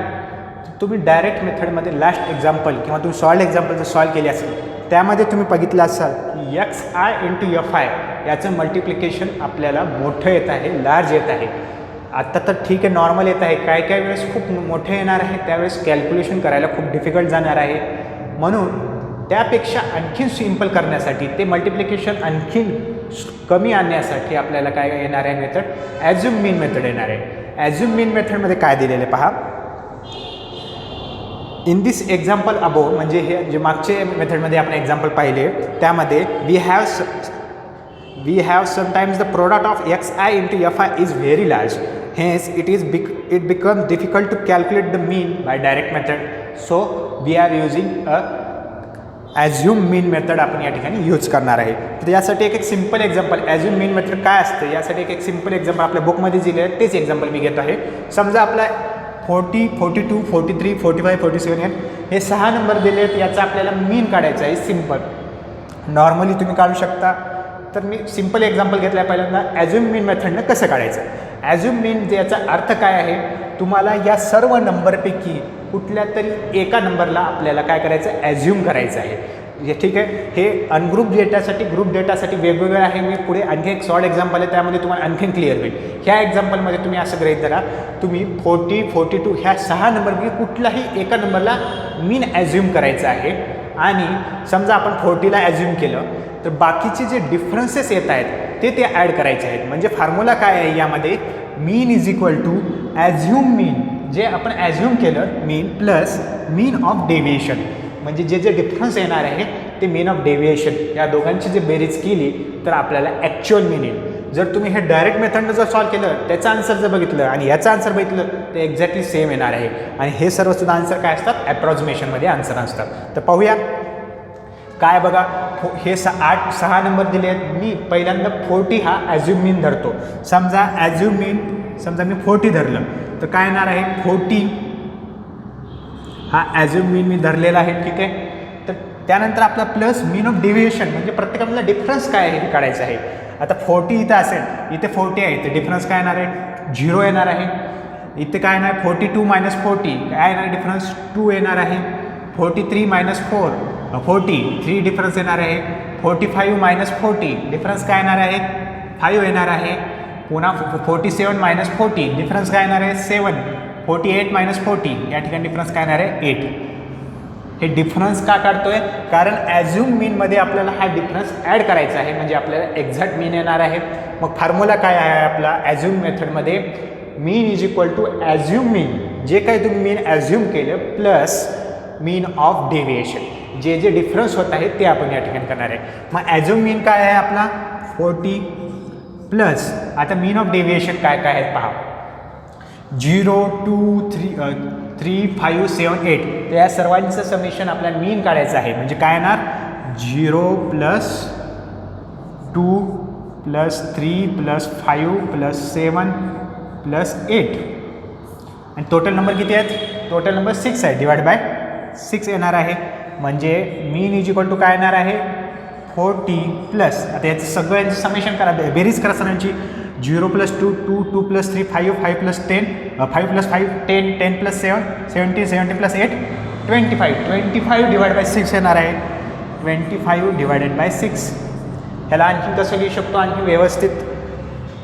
A: तुम्ही डायरेक्ट मेथडमध्ये लास्ट एक्झाम्पल किंवा तुम्ही सॉल्ड एक्झाम्पल जर सॉल्व केली असेल त्यामध्ये तुम्ही बघितलं असाल की XI × FI याचं मल्टिप्लिकेशन आपल्याला मोठं येत आहे, लार्ज येत आहे. आत्ता तर ठीक आहे, नॉर्मल येत आहे. काय काय वेळेस खूप मोठे येणार आहे, त्यावेळेस कॅल्क्युलेशन करायला खूप डिफिकल्ट जाणार आहे. म्हणून त्यापेक्षा आणखीन सिम्पल करण्यासाठी, ते मल्टिप्लिकेशन आणखीन कमी आणण्यासाठी आपल्याला काय येणार आहे मेथड, ॲझ्युम मीन मेथड येणार आहे. ॲझ्युम मीन मेथडमध्ये काय दिलेलं आहे पहा. इन दिस एक्झाम्पल अबो, म्हणजे हे जे मागचे मेथडमध्ये आपण एक्झाम्पल पाहिले त्यामध्ये we have sometimes the product of XI × FI is very large. Hence it become difficult to calculate the mean by direct method. So we are using a assume mean method आपण या ठिकाणी use करणार आहे. तर यासाठी एक simple example, assume mean method काय असतं यासाठी एक सिम्पल एक्झाम्पल आपल्या बुकमध्ये दिले आहे, तेच एक्झाम्पल मी घेतो आहे. समजा आपला 40, 42, 43, 45, 47 हे 6 नंबर दिले आहेत. याचा आपल्याला मीन काढायचा आहे. सिम्पल नॉर्मली तुम्ही काढू शकता. तर मी सिम्पल एक्झाम्पल घेतलं आहे. पहिल्यांदा ॲझ्युम मीन मेथडनं कसं काढायचं. ॲझ्युम मीन याचा अर्थ काय आहे, तुम्हाला या सर्व नंबरपैकी कुठल्या तरी एका नंबरला आपल्याला काय करायचं, ॲझ्युम करायचं आहे. ठीक आहे. हे अनग्रुप डेटासाठी, ग्रुप डेटासाठी वेगवेगळं आहे. मी पुढे आणखी एक सॉल्ड एक्झाम्पल आहे, त्यामध्ये तुम्हाला आणखीन क्लिअर होईल. ह्या एक्झाम्पलमध्ये तुम्ही असं गृहीत धरा, तुम्ही 40, 42 ह्या 6 नंबरपैकी कुठलाही एका नंबरला मीन ॲझ्युम करायचं आहे. आणि समजा आपण 40ला ॲझ्युम केलं तर बाकीचे जे डिफरन्सेस येत आहेत ते ॲड करायचे आहेत. म्हणजे फॉर्म्युला काय आहे यामध्ये, मीन = ॲझ्युम मीन, जे आपण ॲझ्युम केलं मीन प्लस मीन ऑफ डेव्हिएशन, म्हणजे जे डिफरन्स येणार आहे ते मीन ऑफ डेव्हिएशन, या दोघांची जे बेरीज केली तर आपल्याला ॲक्च्युअल मीन येईल. जर तुम्ही हे डायरेक्ट मेथडनं जर सॉल्व केलं, त्याचं आन्सर जर बघितलं आणि याचं आन्सर बघितलं तर एक्झॅक्टली सेम येणार आहे. आणि हे सर्वसुद्धा आन्सर काय असतात, ॲप्रॉक्सिमेशनमध्ये आन्सर असतात. तर पाहूया काय बघा. हे 6 नंबर दिले आहेत. मी पहिल्यांदा 40 हा ॲझ्युम मीन धरतो. समजा ॲझ्युम मीन समजा मी 40 धरलं तर काय येणार आहे, 40 हा ॲझ्युम मीन मी धरलेला आहे. ठीक आहे. तर त्यानंतर आपला प्लस मीन ऑफ डेव्हिएशन, म्हणजे प्रत्येकाला डिफरन्स काय आहे हे काढायचं आहे. आता 40 इथं असेल, इथे 40 आहे, तर डिफरन्स काय येणार आहे, 0 येणार आहे. इथे काय येणार, 42 - 40 काय येणार, डिफरन्स 2 येणार आहे. 43 - 4 40 3 डिफरन्स येणार आहे. 45 - 40 डिफरन्स काय येणार आहे, 5 येणार आहे. पुन्हा 47 - 40 डिफरन्स काय येणार आहे, 7. 48 - 40 या ठिकाणी डिफरन्स काय येणार आहे, 8. हे डिफरन्स का काढतोय, कारण ॲझ्युम मीनमध्ये आपल्याला हा डिफरन्स ॲड करायचा आहे, म्हणजे आपल्याला एक्झॅक्ट मीन येणार आहे. मग फॉर्म्युला काय आहे आपला ॲझ्युम मेथडमध्ये, मीन = ॲझ्युम मीन, जे काही तुम्ही मीन ॲझ्युम केलं प्लस मीन ऑफ डेव्हिएशन, जे डिफरन्स होत आहे ते आपण या ठिकाणी करणार आहे. मग ॲझ्युम मीन काय आहे आपला 40 प्लस आता मीन ऑफ डेव्हिएशन काय काय आहेत पहा, 0 2 3 5 7 8. तर या सर्वांचं समेशन आपल्याला मीन काढायचं आहे. म्हणजे काय येणार, 0 + 2 + 3 + 5 + 7 + 8 आणि टोटल नंबर किती आहेत, टोटल नंबर 6 आहे. /6 येणार आहे. म्हणजे मीन = काय येणार आहे, 40 प्लस आता याचं सगळ्यांचं समेशन करा, बेरीज करा सरांची. 0 + 2 2 2 + 3 5 5 + 10 5 + 5 10 10 + 7 17 17 + 8 25 25 / 6 येणार आहे. 25 / 6. ह्याला आणखी कसं लिहू शकतो, आणखी व्यवस्थित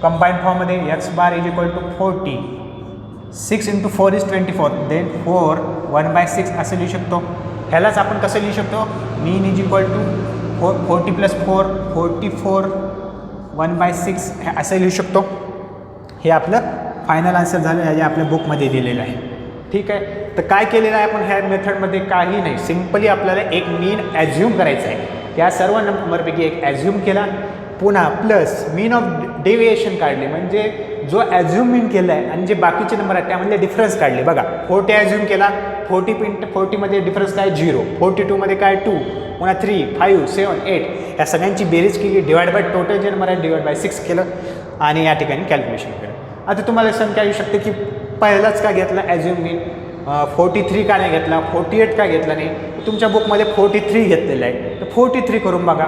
A: कंबाईन फॉर्ममध्ये x बार = 40. 6 × 4 = 24. देन 4 1/6 असं लिहू शकतो. ह्यालाच आपण कसं लिहू शकतो, मीन = 40 + 4 44 1/6 असं लिहू शकतो. हे आपलं फायनल आन्सर झालं, हे आपल्या बुकमध्ये दिलेलं आहे. ठीक आहे. तर काय केलेलं आहे आपण ह्या मेथडमध्ये, काही नाही, सिम्पली आपल्याला एक मीन ॲझ्युम करायचा आहे. या सर्व नंबरपैकी एक ॲझ्युम केला, पुन्हा प्लस मीन ऑफ डेविएशन काढले, म्हणजे जो ॲझ्युम मीन केला आहे आणि जे बाकीचे नंबर आहेत त्यामधले डिफरन्स काढले. बघा 40 ॲझ्युम केला, 40मध्ये डिफरन्स काय 0, 42मध्ये काय 2, पुन्हा 3 5 7 8 या सगळ्यांची बेरीज केली, डिवाइड बाय टोटल जे नंबर आहे डिवाइड / 6 केलं आणि या ठिकाणी कॅल्क्युलेशन केलं. आता तुम्हाला संख्या येऊ शकते की पहिलाच का घेतला ॲझ्युम मीन, 43 का नाही घेतला, 48 का घेतला नाही. तुमच्या बुकमध्ये 43 घेतलेलं आहे, तर 43 करून बघा.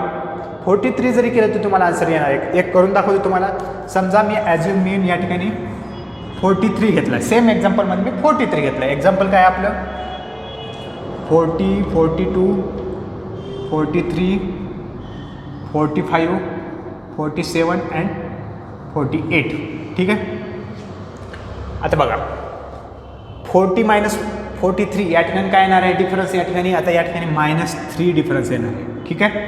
A: 43 जरी केलं तर तुम्हाला आन्सर येणार आहे. एक करून दाखवतो तुम्हाला. समजा मी ॲझ्युम मीन या ठिकाणी 43 घेतला, सेम एक्झाम्पलमध्ये मी 43 घेतला. एक्झाम्पल काय आपलं 40 42 43 45 47 अँड 48. ठीक आहे. आता बघा 40 - 43 या ठिकाणी काय येणार आहे डिफरन्स, या ठिकाणी आता या ठिकाणी -3 डिफरन्स येणार आहे. ठीक आहे,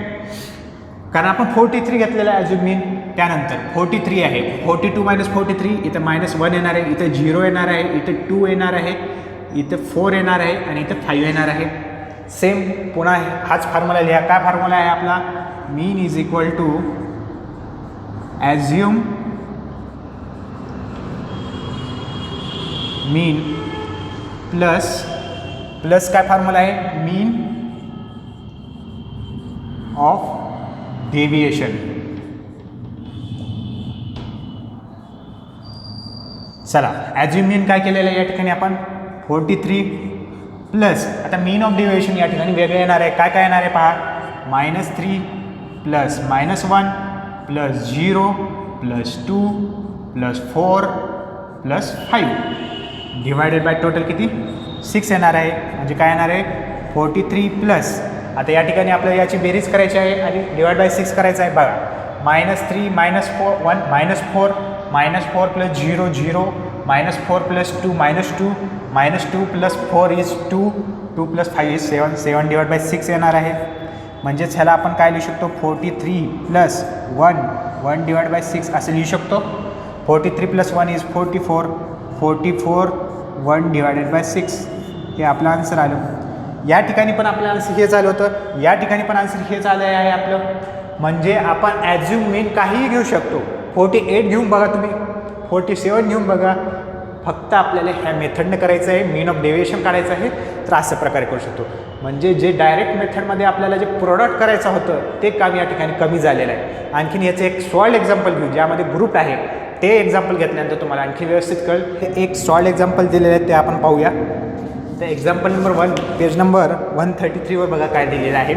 A: कारण आपण 43 घेतलेला आहे ॲझ्युम मीन. त्यानंतर 43 आहे, 42 - 43 इथं -1 येणार आहे, इथं 0 येणार आहे, इथं 2 येणार आहे, इथं 4 येणार आहे आणि इथं 5 येणार आहे. सेम पुन्हा हाच फॉर्म्युला लिहा. काय फॉर्म्युला आहे आपला, मीन = ॲझ्युम मीन प्लस काय फॉर्म्युला आहे, मीन ऑफ डेविएशन. चला ॲझ्युम मीन काय केलेलं आहे या ठिकाणी आपण 43 प्लस, आता मीन ऑफ डेविएशन या ठिकाणी वेगळं येणार आहे. काय येणार आहे पहा, -3 plus -1 plus 0 plus 2 plus 4 plus 5 divided by total किती 6 येणार आहे. म्हणजे काय येणार आहे 43 प्लस, आता या ठिकाणी आपल्याला याची बेरीज करायची आहे आणि डिवाइड बाय 6 करायचं आहे. बघा -3 -4 1 -4 -4 plus 0 0 -4 plus 2 -2 plus 4 is 2 2 plus 5 is 7 7 divide by 6 येणार आहे. म्हणजेच ह्याला आपण काय लिहू शकतो 43 प्लस 1 डिवाइड बाय 6 असं लिहू शकतो. 43 प्लस 1 इज 44 44 1 डिवायडेड बाय 6 हे आपलं आन्सर आलं. या ठिकाणी पण आपलं आन्सर हे झालं होतं, या ठिकाणी पण आन्सर हे झालं आहे आपलं. म्हणजे आपण ॲझ्युम मीन काहीही घेऊ शकतो. 48 घेऊन बघा तुम्ही, 47 घेऊन बघा, फक्त आपल्याला ह्या मेथडनं करायचं आहे, मीन ऑफ डेविएशन काढायचं आहे. तर अशा प्रकारे करू शकतो. म्हणजे जे डायरेक्ट मेथडमध्ये आपल्याला जे प्रोडक्ट करायचं होतं ते काम या ठिकाणी कमी झालेलं आहे. आणखीन याचं एक सॉल्ड एक्झाम्पल घेऊ, ज्यामध्ये ग्रुप आहे. ते एक्झाम्पल घेतल्यानंतर तुम्हाला आणखी व्यवस्थित कळेल. हे एक सॉल्ड एक्झाम्पल दिलेलं आहे ते आपण पाहूया. तर एक्झाम्पल नंबर 1 पेज नंबर 133 वर बघा काय दिलेलं आहे.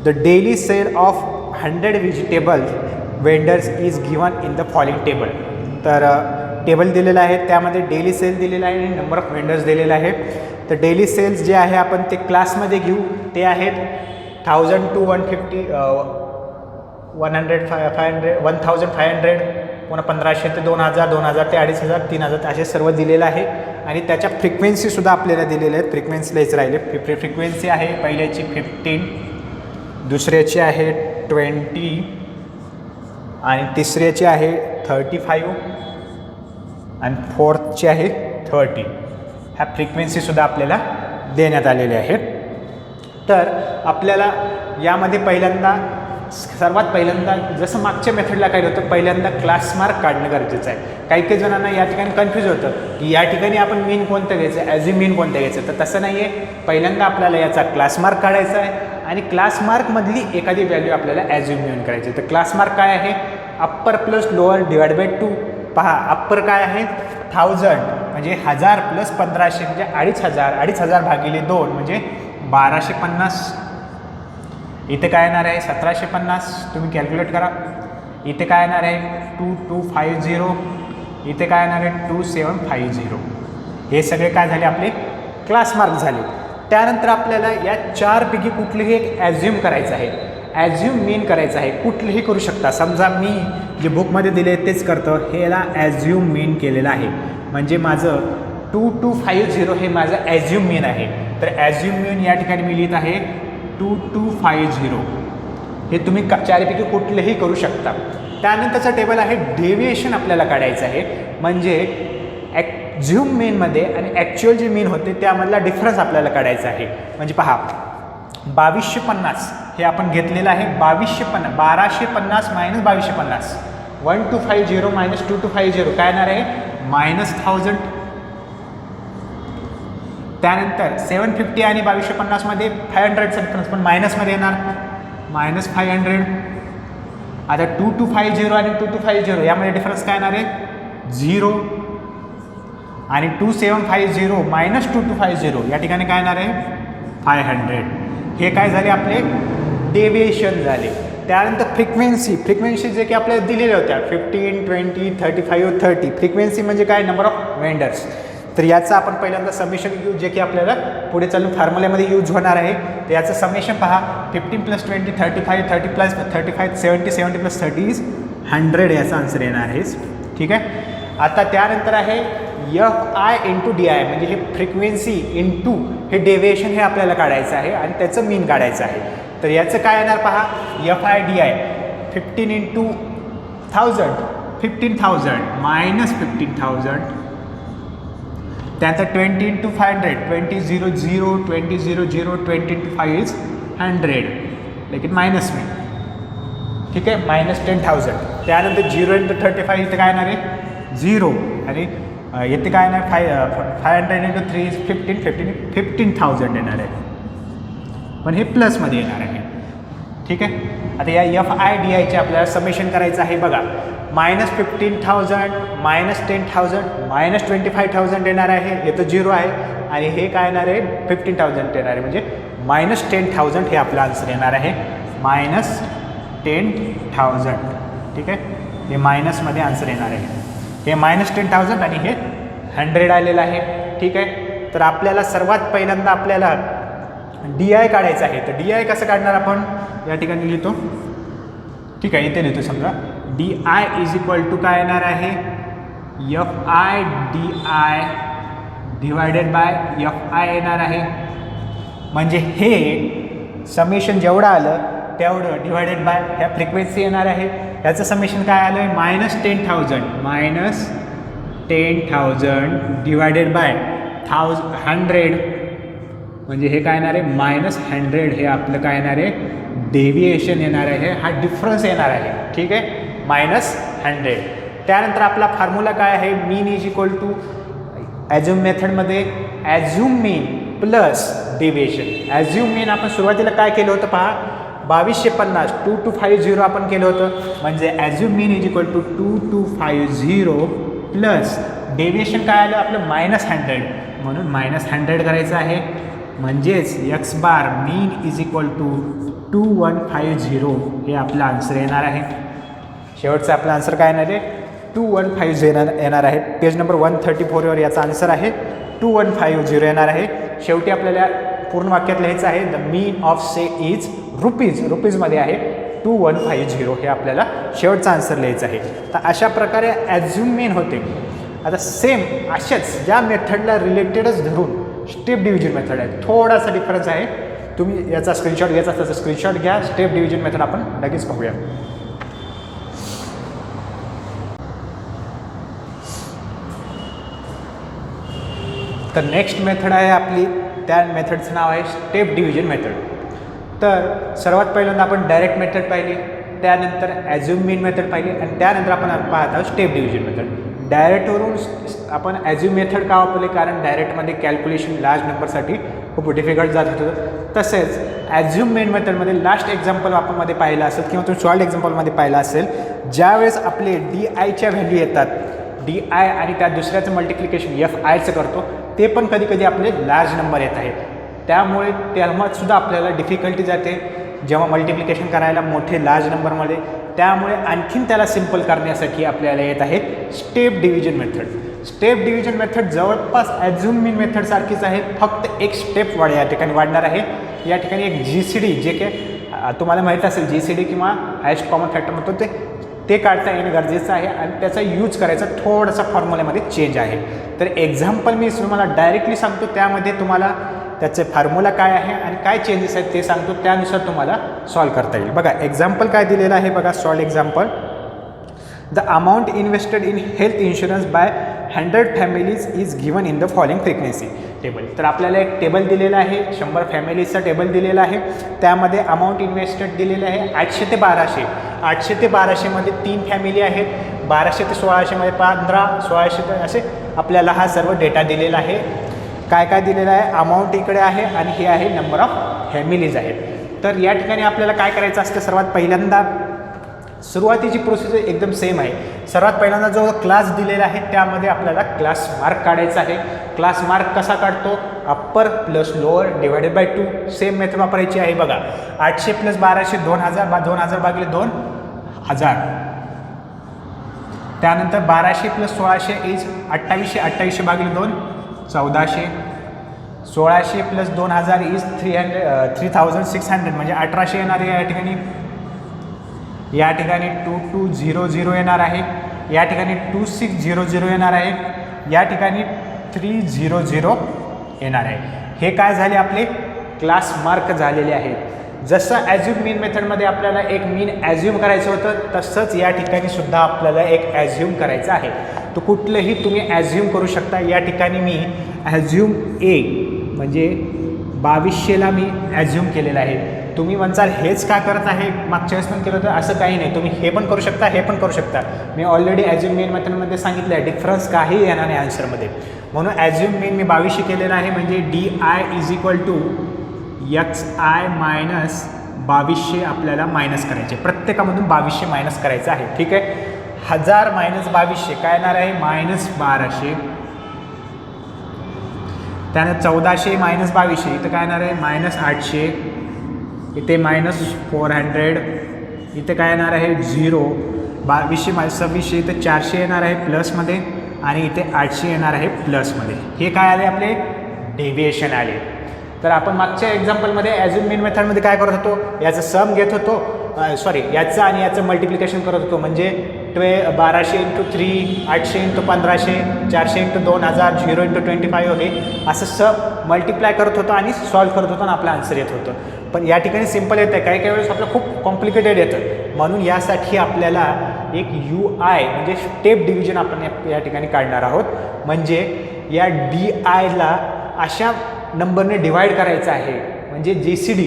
A: The daily sale of 100 vegetable vendors is given in the following table. तर टेबल दिलेलं आहे, त्यामध्ये डेली सेल दिलेला आहे आणि नंबर ऑफ वेंडर्स दिलेला आहे. तर डेली सेल्स जे आहे आपण ते क्लासमध्ये घेऊ. ते आहेत 1000 to 150 100 500 1500 पुन्हा 1500 ते 2000 2000 ते 2500 3000 असे सर्व दिलेलं आहे. आणि त्याच्या फ्रिक्वेन्सीसुद्धा आपल्याला दिलेल्या आहेत. फ्रिक्वेन्सीलाच राहिले. फ्रिक्वेन्सी आहे पहिल्याची 15, दुसऱ्याची आहे 20 आणि तिसऱ्याची आहे 35 आणि फोर्थची आहे 30. ह्या फ्रिक्वेन्सीसुद्धा आपल्याला देण्यात आलेल्या आहेत. तर आपल्याला यामध्ये सर्वात पहिल्यांदा जसं मागच्या मेथडला काय होतं, पहिल्यांदा क्लास मार्क काढणं गरजेचं आहे. काही जणांना या ठिकाणी कन्फ्यूज होतं की या ठिकाणी आपण मीन कोणतं घ्यायचं, ॲझ्युम मीन कोणतं घ्यायचं. तर तसं नाही आहे. पहिल्यांदा आपल्याला याचा क्लास मार्क काढायचा आहे आणि क्लास मार्कमधली एखादी व्हॅल्यू आपल्याला ॲझ्युम मीन करायची. तर क्लास मार्क काय आहे, upper plus lower divide by 2. पहा अप्पर काय आहे 1000 म्हणजे 1000 प्लस 1500 म्हणजे 2500 2500 भागिले 2 म्हणजे 1250. इथे काय येणार आहे 1750. तुम्ही कॅल्क्युलेट करा. इथे काय येणार आहे 2250, इथे काय येणार आहे 2750. हे सगळे काय झाले आपले क्लास मार्क झाले. त्यानंतर आपल्याला या चारपैकी कुठलेही एक ॲझ्युम करायचं आहे. ॲझ्युम मीन करायचं आहे, कुठलेही करू शकता. समजा मी जे बुकमध्ये दिले तेच करतो, हे याला ॲझ्युम मीन केलेलं आहे. म्हणजे माझं 2250 हे माझं ॲझ्युम मीन आहे. तर ॲझ्युम मीन या ठिकाणी मी लिहित आहे 2250. हे तुम्ही चारपैकी कुठलेही करू शकता. त्यानंतरचा टेबल आहे डेव्हिएशन आपल्याला काढायचं आहे. म्हणजे ॲक्झ्युम मीनमध्ये आणि ॲक्च्युअल जे मीन होते त्यामधला डिफरन्स आपल्याला काढायचा आहे. म्हणजे पहा 2250 हे आपण घेतलेलं आहे. 1250 मायनस 2250, 1250 मायनस 2250 काय येणार आहे -1000. त्यानंतर 750 आणि 2250मध्ये 500चा डिफरन्स पण मायनसमध्ये येणार, -500. आता 2250 आणि 2250 यामध्ये डिफरन्स काय येणार आहे 0. आणि 2750 मायनस 2250 या ठिकाणी काय येणार आहे 500. हे काय झाले आपले डेव्हिएशन झाले. त्यानंतर फ्रिक्वेन्सी जे की आपल्याला दिलेल्या होत्या 15, 20, 35, 30. फ्रिक्वेन्सी म्हणजे काय नंबर ऑफ वेंडर्स. तर याचं आपण पहिल्यांदा समेशन घेऊ, जे की आपल्याला पुढे चालून फॉर्म्युल्यामध्ये यूज होणार आहे. तर याचं समेशन पहा 15 + 20 35, 30 + 35 70, 70 + 30 इज 100. याचा आन्सर येणार आहे. ठीक आहे. आता त्यानंतर आहे FI × DI, म्हणजे हे फ्रिक्वेन्सी इंटू हे डेव्हिएशन हे आपल्याला काढायचं आहे आणि त्याचं मीन काढायचं आहे. तर याचं काय येणार पहा FI DI 15 × 1000 15,000 मायनस 15,000. त्यानंतर 20 × 500 20,000 20,000 20 × 5 इज 100, लेकिन मायनस में. ठीक आहे, -10,000. त्यानंतर 0 × 35 इथे काय येणार आहे 0 आणि येथे काय येणार 500 × 3 इज 15,000 येणार आहे. पण हे प्लसमध्ये येणार आहे. ठीक आहे. आता या FI DIचे आपल्याला समेशन करायचं आहे. बघा -15,000 -10,000 -25,000 येणार आहे. हे तर 0 आहे आणि हे काय येणार आहे 15,000 येणार आहे. म्हणजे -10,000 हे आपलं आन्सर येणार आहे. -10,000. ठीक आहे. हे मायनसमध्ये आन्सर येणार आहे. हे -10,000 आणि हे 100 आलेलं आहे. ठीक आहे. तर आपल्याला सर्वात पहिल्यांदा आपल्याला DI काढायचं आहे. तर DI कसं काढणार आपण या ठिकाणी लिहितो. ठीक आहे, इथे लिहितो. समजा DI = काय येणार आहे FI DI divided by FI येणार आहे. म्हणजे हे समेशन जेवढं आलं तेवढं डिवायडेड बाय ह्या फ्रिक्वेन्सी येणार आहे. ह्याचं समेशन काय आलं आहे -10,000 -10,000 डिवायडेड बाय 100. म्हणजे हे काय येणार आहे -100. हे आपलं काय येणार आहे डेव्हिएशन येणार आहे. हा डिफरन्स येणार आहे. ठीक आहे, -100. त्यानंतर आपला फॉर्म्युला काय आहे मीन = ॲझ्युम मेथडमध्ये ॲझ्युम मीन प्लस डेव्हिएशन. ॲझ्युम मीन आपण सुरुवातीला काय केलं होतं पहा 2250 2250 आपण केलं होतं. म्हणजे ॲझ्युम मीन = 2250 प्लस डेव्हिएशन काय आलं आपलं -100. म्हणून -100 करायचं आहे. म्हणजेच x बार मीन = 2150 हे आपलं आन्सर येणार आहे. शेवटचा आपला आन्सर काय येणार आहे 2150 येणार आहे. पेज नंबर 134 वर याचा आन्सर आहे 2150 येणार आहे. शेवटी आपल्याला पूर्ण वाक्यात लिहायचं आहे the mean of sale is रुपीजमध्ये आहे 2150. हे आपल्याला शेवटचा आन्सर लिहायचं आहे. तर अशा प्रकारे ॲझ्युम मीन होते. आता सेम अशाच या मेथडला रिलेटेडच धरून स्टेप डिव्हिजन मेथड आहे. थोडासा डिफरन्स आहे. तुम्ही याचा स्क्रीनशॉट घ्यायचा असल्याचा स्क्रीनशॉट घ्या. स्टेप डिव्हिजन मेथड आपण लगेच पाहूया. तर नेक्स्ट मेथड आहे आपली, त्या मेथडचं नाव आहे स्टेप डिव्हिजन मेथड. तर सर्वात पहिल्यांदा आपण डायरेक्ट मेथड पाहिली, त्यानंतर ॲझ्युम मीन मेथड पाहिली आणि त्यानंतर आपण पाहत आहोत स्टेप डिव्हिजन मेथड. डायरेक्टवरून आपण ॲझ्युम मेथड का वापरले, कारण डायरेक्टमध्ये कॅल्क्युलेशन लार्ज नंबरसाठी खूप डिफिकल्ट जात होतं. तसेच ॲझ्युम मीन मेथडमध्ये लास्ट एक्झाम्पल आपणमध्ये पाहिलं असेल किंवा तुम्ही शॉर्ट एक्झाम्पलमध्ये पाहिलं असेल, ज्यावेळेस आपले DIच्या व्हॅल्यू येतात, DI आणि त्या दुसऱ्याचं मल्टिप्लिकेशन FIचं करतो, ते पण कधी कधी आपले लार्ज नंबर येत आहे. त्यामुळे तेव्हासुद्धा आपल्याला डिफिकल्टी जाते. जेव्हा मल्टिप्लिकेशन करायला मोठे लार्ज नंबरमध्ये, त्यामुळे आणखीन त्याला सिम्पल करण्यासाठी आपल्याला येत आहे step division method. Step division method जवळपास ॲझ्युम मीन मेथडसारखीच आहे, फक्त एक स्टेप या ठिकाणी वाढणार आहे. या ठिकाणी एक GCD, जे काय तुम्हाला माहीत असेल GCD किंवा हायेस्ट कॉमन फॅक्टर म्हणतो ते काढता येणं गरजेचं आहे आणि त्याचा यूज करायचा थोडासा फॉर्म्युल्यामध्ये चेंज आहे. तर एक्झाम्पल मी तुम्हाला डायरेक्टली सांगतो, त्यामध्ये तुम्हाला त्याचे फॉर्म्युला काय आहे आणि काय चेंजेस आहेत ते सांगतो, त्यानुसार तुम्हाला सॉल्व करता येईल. बघा एक्झाम्पल काय दिलेलं आहे बघा. Solve example. The amount invested in health insurance by 100 families is given in the following frequency table. तर आपल्याला एक टेबल दिलेलं आहे, 100 फॅमिलीजचा टेबल दिलेला आहे. त्यामध्ये अमाऊंट इन्व्हेस्टेड दिलेलं आहे 800 ते 1200. 800 ते 1200मध्ये 3 फॅमिली आहेत. 1200 ते 1600मध्ये 15, 1600 ते असे आपल्याला हा सर्व डेटा दिलेला आहे. काय काय दिलेलं आहे, अमाऊंट इकडे आहे आणि हे आहे नंबर ऑफ फॅमिलीज आहेत. तर या ठिकाणी आपल्याला काय करायचं असतं, सर्वात पहिल्यांदा सुरुवातीची प्रोसिजर एकदम सेम आहे. सर्वात पहिल्यांदा जो क्लास दिलेला आहे त्यामध्ये आपल्याला क्लास मार्क काढायचा आहे. क्लास मार्क कसा काढतो, upper plus lower divided by 2. Same method वापरायची आहे बघा. 800 प्लस 1200 2000, 2000 भागिले 2000. त्यानंतर 1200 प्लस 1600 इज 2800, 2800 भागिले 2 1400. 1600 प्लस 2000 इज 3600 म्हणजे 1800 येणार आहे. या ठिकाणी 2200 येणार आहे. या ठिकाणी 2600 येणार आहे. या ठिकाणी 300 येणार आहे. हे काय झाले, आपले क्लास मार्क झालेले आहेत. जसं ॲझ्युम मीन मेथडमध्ये आपल्याला एक मीन ॲझ्युम करायचं होतं, तसंच या ठिकाणी सुद्धा आपल्याला एक ॲझ्युम करायचं आहे. तो कुठलंही तुम्ही ॲझ्युम करू शकता. या ठिकाणी मी ॲझ्युम ए म्हणजे 2200ला मी ॲझ्युम केलेलं आहे. तुम्ही म्हणसाल हेच का करत आहे, मागच्या वेळेस पण केलं तर, असं काही नाही. तुम्ही हे पण करू शकता, हे पण करू शकता. मी ऑलरेडी ॲझ्युम मीन मेथडमध्ये सांगितलं आहे, डिफरन्स काही येणार नाही आन्सरमध्ये. म्हणून ॲझ्युम मीन मी 2200 केलेलं आहे. म्हणजे DI is equal to XI minus 2200 आपल्याला मायनस करायचे. प्रत्येकामधून 2200 मायनस करायचं आहे. ठीक आहे. 1000 मायनस 2200 काय येणार आहे, मायनस 1200. त्यानंतर 1400 मायनस 2200 इथं काय येणार आहे, मायनस 800. इथे मायनस 400. इथे काय येणार आहे 0. 2200 मायनस 2600 इथे 400 येणार आहे प्लसमध्ये आणि इथे 800 येणार आहे प्लसमध्ये. हे काय आले, आपले डेव्हिएशन आले. तर आपण मागच्या एक्झाम्पलमध्ये ॲझ्युम मीन मेथडमध्ये काय करत होतो, याचं सम घेत होतो, याचं आणि याचं मल्टिप्लिकेशन करत होतो. म्हणजे 1200 इंटू 3, 800 इंटू 1500, 400 इंटू 2000, 0 इंटू 25 हे असं सब मल्टिप्लाय करत होतो आणि सॉल्व करत होतो आणि आपलं आन्सर येत होतं. पण या ठिकाणी सिम्पल येतं आहे, काही काही वेळेस आपलं खूप कॉम्प्लिकेटेड येतं. म्हणून यासाठी आपल्याला एक UI म्हणजे स्टेप डिव्हिजन आपण या ठिकाणी काढणार आहोत. म्हणजे या DIला अशा नंबरने डिवाईड करायचं आहे. म्हणजे GCD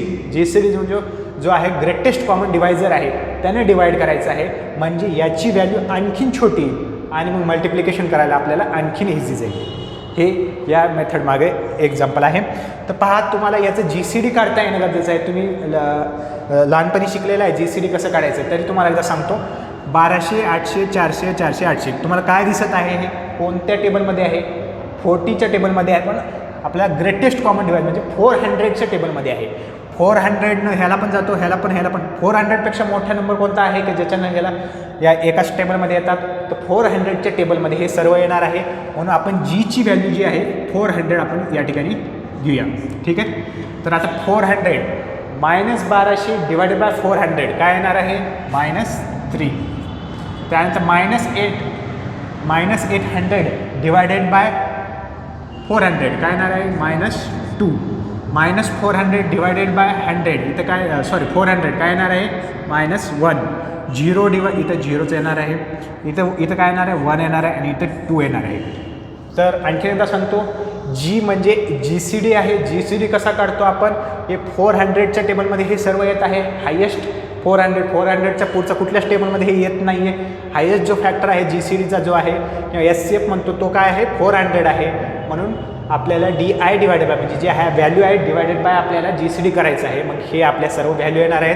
A: जो आहे ग्रेटेस्ट कॉमन डिवायझर आहे त्याने डिवाईड करायचं आहे. म्हणजे याची व्हॅल्यू आणखीन छोटी आणि मग मल्टिप्लिकेशन करायला आपल्याला आणखीन इझी जाईल. हे या मेथड मागे एक्झाम्पल आहे. तर पहा, तुम्हाला याचं GCD काढता येणं गरजेचं आहे. तुम्ही लहानपणी शिकलेलं आहे GCD कसं काढायचं, तरी तुम्हाला एकदा सांगतो. 1200, 800, 400, 400, 800 तुम्हाला काय दिसत आहे, हे कोणत्या टेबलमध्ये आहे, 40च्या टेबलमध्ये आहे. पण आपल्याला ग्रेटेस्ट कॉमन डिवाइड म्हणजे 400च्या टेबलमध्ये आहे. 400 ह्याला पण जातो, ह्याला पण 400पेक्षा मोठा नंबर कोणता आहे की ज्याच्यानं ह्याला या एकाच टेबलमध्ये येतात. तर 400च्या टेबलमध्ये हे सर्व येणार आहे. म्हणून आपण Gची व्हॅल्यू जी आहे 400 आपण या ठिकाणी घेऊया. ठीक आहे. तर आता 400 मायनस 1200 डिवायडेड बाय 400 काय येणार आहे, -3. त्यानंतर -800 डिवायडेड बाय 400 काय येणार आहे, -2. -400 डिवायडेड बाय 100 इथं काय 400 काय येणार आहे, -1. 0 इथं 0च येणार आहे. इथं काय येणार आहे, 1 येणार आहे आणि इथं 2 येणार आहे. तर आणखी एकदा सांगतो, G म्हणजे GCD आहे. GCD कसा काढतो आपण, हे 400च्या टेबलमध्ये हे सर्व येत आहे. हायेस्ट 400च्या पुढचा कुठल्याच टेबलमध्ये हे येत नाही आहे. हायेस्ट जो फॅक्टर आहे GCDचा जो आहे किंवा SCF म्हणतो तो काय आहे, 400 आहे. म्हणून आपल्याला DI डिवायडेड बाय म्हणजे जे आहे व्हॅल्यू आहे डिवायडेड बाय आपल्याला GCD करायचं आहे. मग हे आपल्या सर्व व्हॅल्यू येणार आहेत.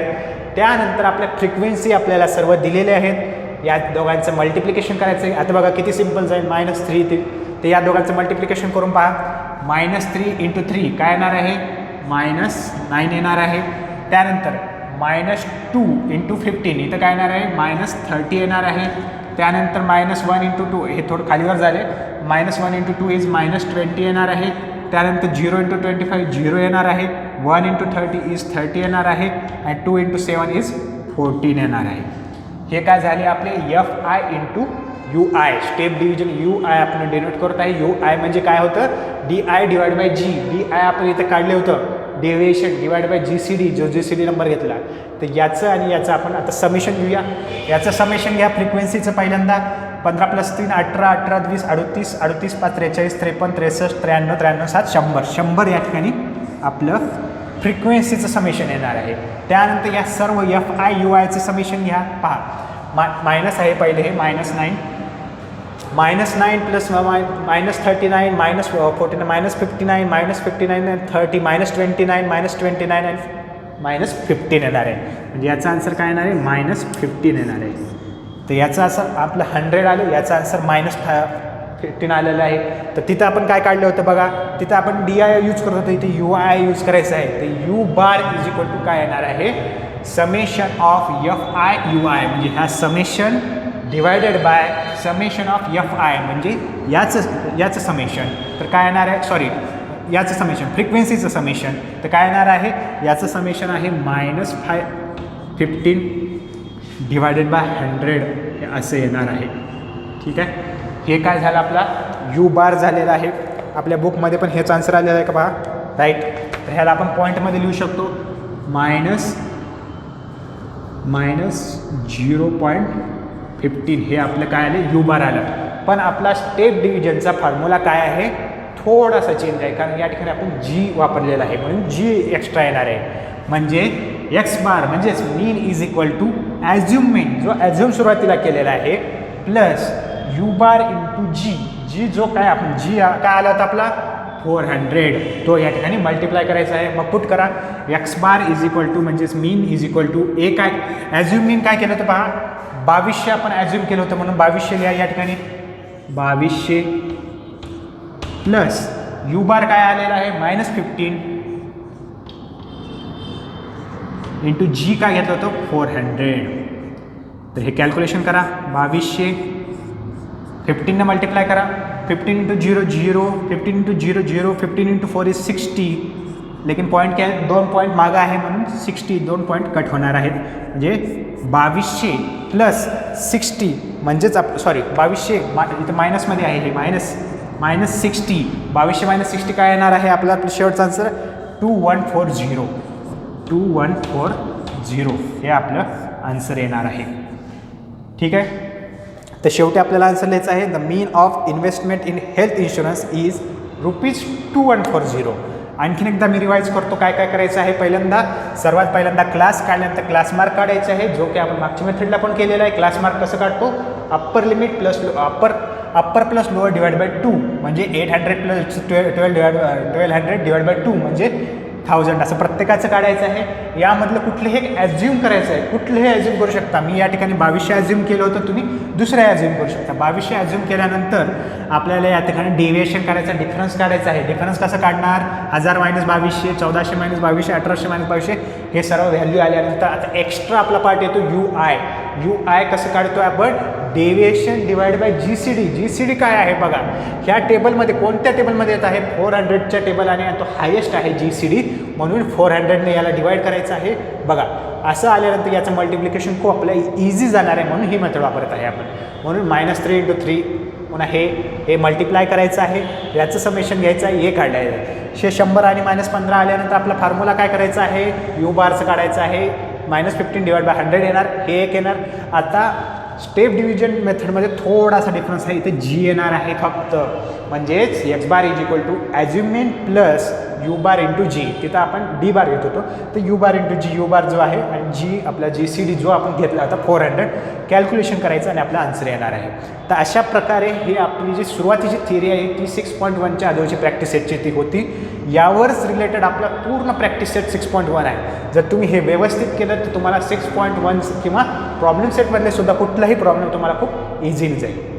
A: त्यानंतर आपल्या फ्रिक्वेन्सी आपल्याला सर्व दिलेले आहेत. या दोघांचं मल्टिप्लिकेशन करायचं आहे. आता बघा किती सिम्पल जाईल, -3 ते या दोघांचं मल्टिप्लिकेशन करून पहा. -3 × 3 काय येणार आहे, -9 येणार आहे. त्यानंतर -2 × 15 इथं काय येणार आहे -30 येणार आहे. त्यानंतर -1 × 2 हे थोडं खालीवर झाले. -1 × 2 इज -20 येणार आहे. त्यानंतर 0 × 25 0 येणार आहे. 1 × 30 इज 30 येणार आहे. आणि 2 × 7 इज 14 येणार आहे. हे काय झाले आपले FI × UI step division. UI आपण डिनोट करत आहे. UI म्हणजे काय होतं DI / G. DI आपण इथं काढले होतं डेव्हिएशन डिवाइड बाय GCD जो GCD नंबर घेतला. तर याचं आणि याचं आपण आता समेशन घेऊया. याचं समेशन घ्या फ्रिक्वेन्सीचं पहिल्यांदा 15 + 3 18 18 20 38 38 5 43 53 63 93 93 7 100 100 या ठिकाणी आपलं फ्रिक्वेन्सीचं समेशन येणार आहे. त्यानंतर या सर्व FI UIचं समेशन घ्या. पहा मायनस आहे पहिले हे -9 -9 + -39 -49 -49 -59 आणि 30 -29 -29 आणि -15 येणार आहे. म्हणजे याचा आन्सर काय येणार आहे -15 येणार आहे. तर याचं असं आपलं 100 आलं. याचा आन्सर -15 आलेलं आहे. तर तिथं आपण काय काढलं होतं बघा. तिथं आपण DI यूज करत होतो. इथे UI यूज करायचं आहे. तर U bar is equal to काय येणार आहे समेशन ऑफ FI UI म्हणजे ह्या समेशन divided by summation of FI म्हणजे याचं समेशन. तर काय येणार आहे सॉरी याचं समेशन फ्रिक्वेन्सीचं समेशन. तर काय येणार आहे याचं समेशन आहे -15 डिवायडेड बाय 100 हे असं येणार आहे. ठीक आहे. हे काय झालं आपला U बार झालेला आहे. आपल्या बुकमध्ये पण हेच आन्सर आलेला आहे का पहा राईट. तर ह्याला आपण पॉईंटमध्ये लिहू शकतो -0.15 हे आपलं काय आलं U बार आलं. पण आपला स्टेप डिव्हिजनचा फॉर्म्युला काय आहे थोडासा चेंज आहे. कारण या ठिकाणी आपण G वापरलेला आहे म्हणून G एक्स्ट्रा येणार आहे. म्हणजे X बार म्हणजेच mean is equal to assume मीन जो ॲझ्युम सुरुवातीला केलेला आहे प्लस U बार × G जो काय आपण G काय आला होता आपला 400 तो या ठिकाणी मल्टिप्लाय करायचा आहे. मग पुट करा X bar is equal to म्हणजेच mean is equal to A काय ॲझ्युम मीन काय केलं होतं पहा 2200 आपण ॲझ्युम केलं होतं म्हणून 2200 लिहा या ठिकाणी 2200 प्लस U बार काय आलेला आहे -15 × G काय घेतलं होतं 400. तर हे कॅल्क्युलेशन करा 2200 15 ने मल्टिप्लाय करा 15 × 0 0 15 × 0 0 15 × 4 इज 60. लेकिन पॉईंट काय 2 पॉईंट मागं आहे म्हणून 60 2 पॉईंट कट होणार आहेत. म्हणजे 2200 प्लस 60 म्हणजेच सॉरी 2200 इथं मायनसमध्ये आहे हे -60 2200 - 60 काय येणार आहे आपला शेवटचा आन्सर 2140 हे आपलं आन्सर येणार आहे. ठीक आहे. तर शेवटी आपल्याला आन्सर लिहायचं आहे the mean of investment in health insurance is ₹2140. आणखीन एकदा मी रिवाईज करतो काय काय करायचं आहे. सर्वात पहिल्यांदा क्लास काढल्यानंतर क्लास मार्क काढायचा आहे जो की आपण मागच्या मेथडला पण केलेला आहे. क्लास मार्क कसं काढतो upper limit plus upper plus lower divide by 2 म्हणजे 800 प्लस 1200 डिवाइड बाय 2 म्हणजे 1000 असं प्रत्येकाचं काढायचं आहे. यामधलं कुठलेही एक ॲझ्युम करायचं आहे. कुठलेही ॲझ्युम करू शकता. मी या ठिकाणी 2200 ॲझ्युम केलं होतं तुम्ही दुसरं ॲझ्युम करू शकता. 2200 ॲझ्युम केल्यानंतर आपल्याला या ठिकाणी डेव्हिएशन करायचा डिफरन्स काढायचा आहे. डिफरन्स कसं काढणार 1000 - 2200 1400 - 2200 1800 - 2200 हे सर्व व्हॅल्यू आल्यानंतर आता एक्स्ट्रा आपला पार्ट येतो UI कसं काढतो आपण डेव्हिएशन डिवाइड बाय GCD काय आहे बघा. ह्या टेबलमध्ये कोणत्या टेबलमध्ये येत आहे 400च्या टेबल आणि तो हायेस्ट आहे GCD म्हणून 400ने याला डिवाइड करायचं आहे. बघा असं आल्यानंतर याचं मल्टिप्लिकेशन खूप आपल्याला इझी जाणार आहे म्हणून ही मेथड वापरत आहे आपण. म्हणून -3 × 3 पुन्हा हे मल्टिप्लाय करायचं आहे. याचं समेशन घ्यायचं आहे हे काढायचं आहे. 100 आणि -15 आल्यानंतर आपला फॉर्म्युला काय करायचा आहे U बारचं काढायचं आहे -15 डिवाइड बाय 100 येणार हे एक येणार. आता स्टेप डिव्हिजन मेथडमध्ये थोडासा डिफरन्स आहे. इथे G येणार आहे फक्त म्हणजेच X bar is equal to assumed mean plus U bar × G. तिथं आपण D बार घेत होतो तर U बार × G U बार जो आहे आणि G आपला GCD जो आपण घेतला होता 400 कॅल्क्युलेशन करायचं आणि आपला आन्सर येणार आहे. तर अशा प्रकारे ही आपली जी सुरुवातीची थिअरी आहे ती 6.1च्या अगोदरची प्रॅक्टिस सेटची ती होती. यावरच रिलेटेड आपला पूर्ण प्रॅक्टिस सेट 6.1 आहे. जर तुम्ही हे व्यवस्थित केलं तर तुम्हाला 6.1 किंवा प्रॉब्लेम सेटमधले सुद्धा कुठलाही प्रॉब्लेम तुम्हाला खूप इझिली जाईल.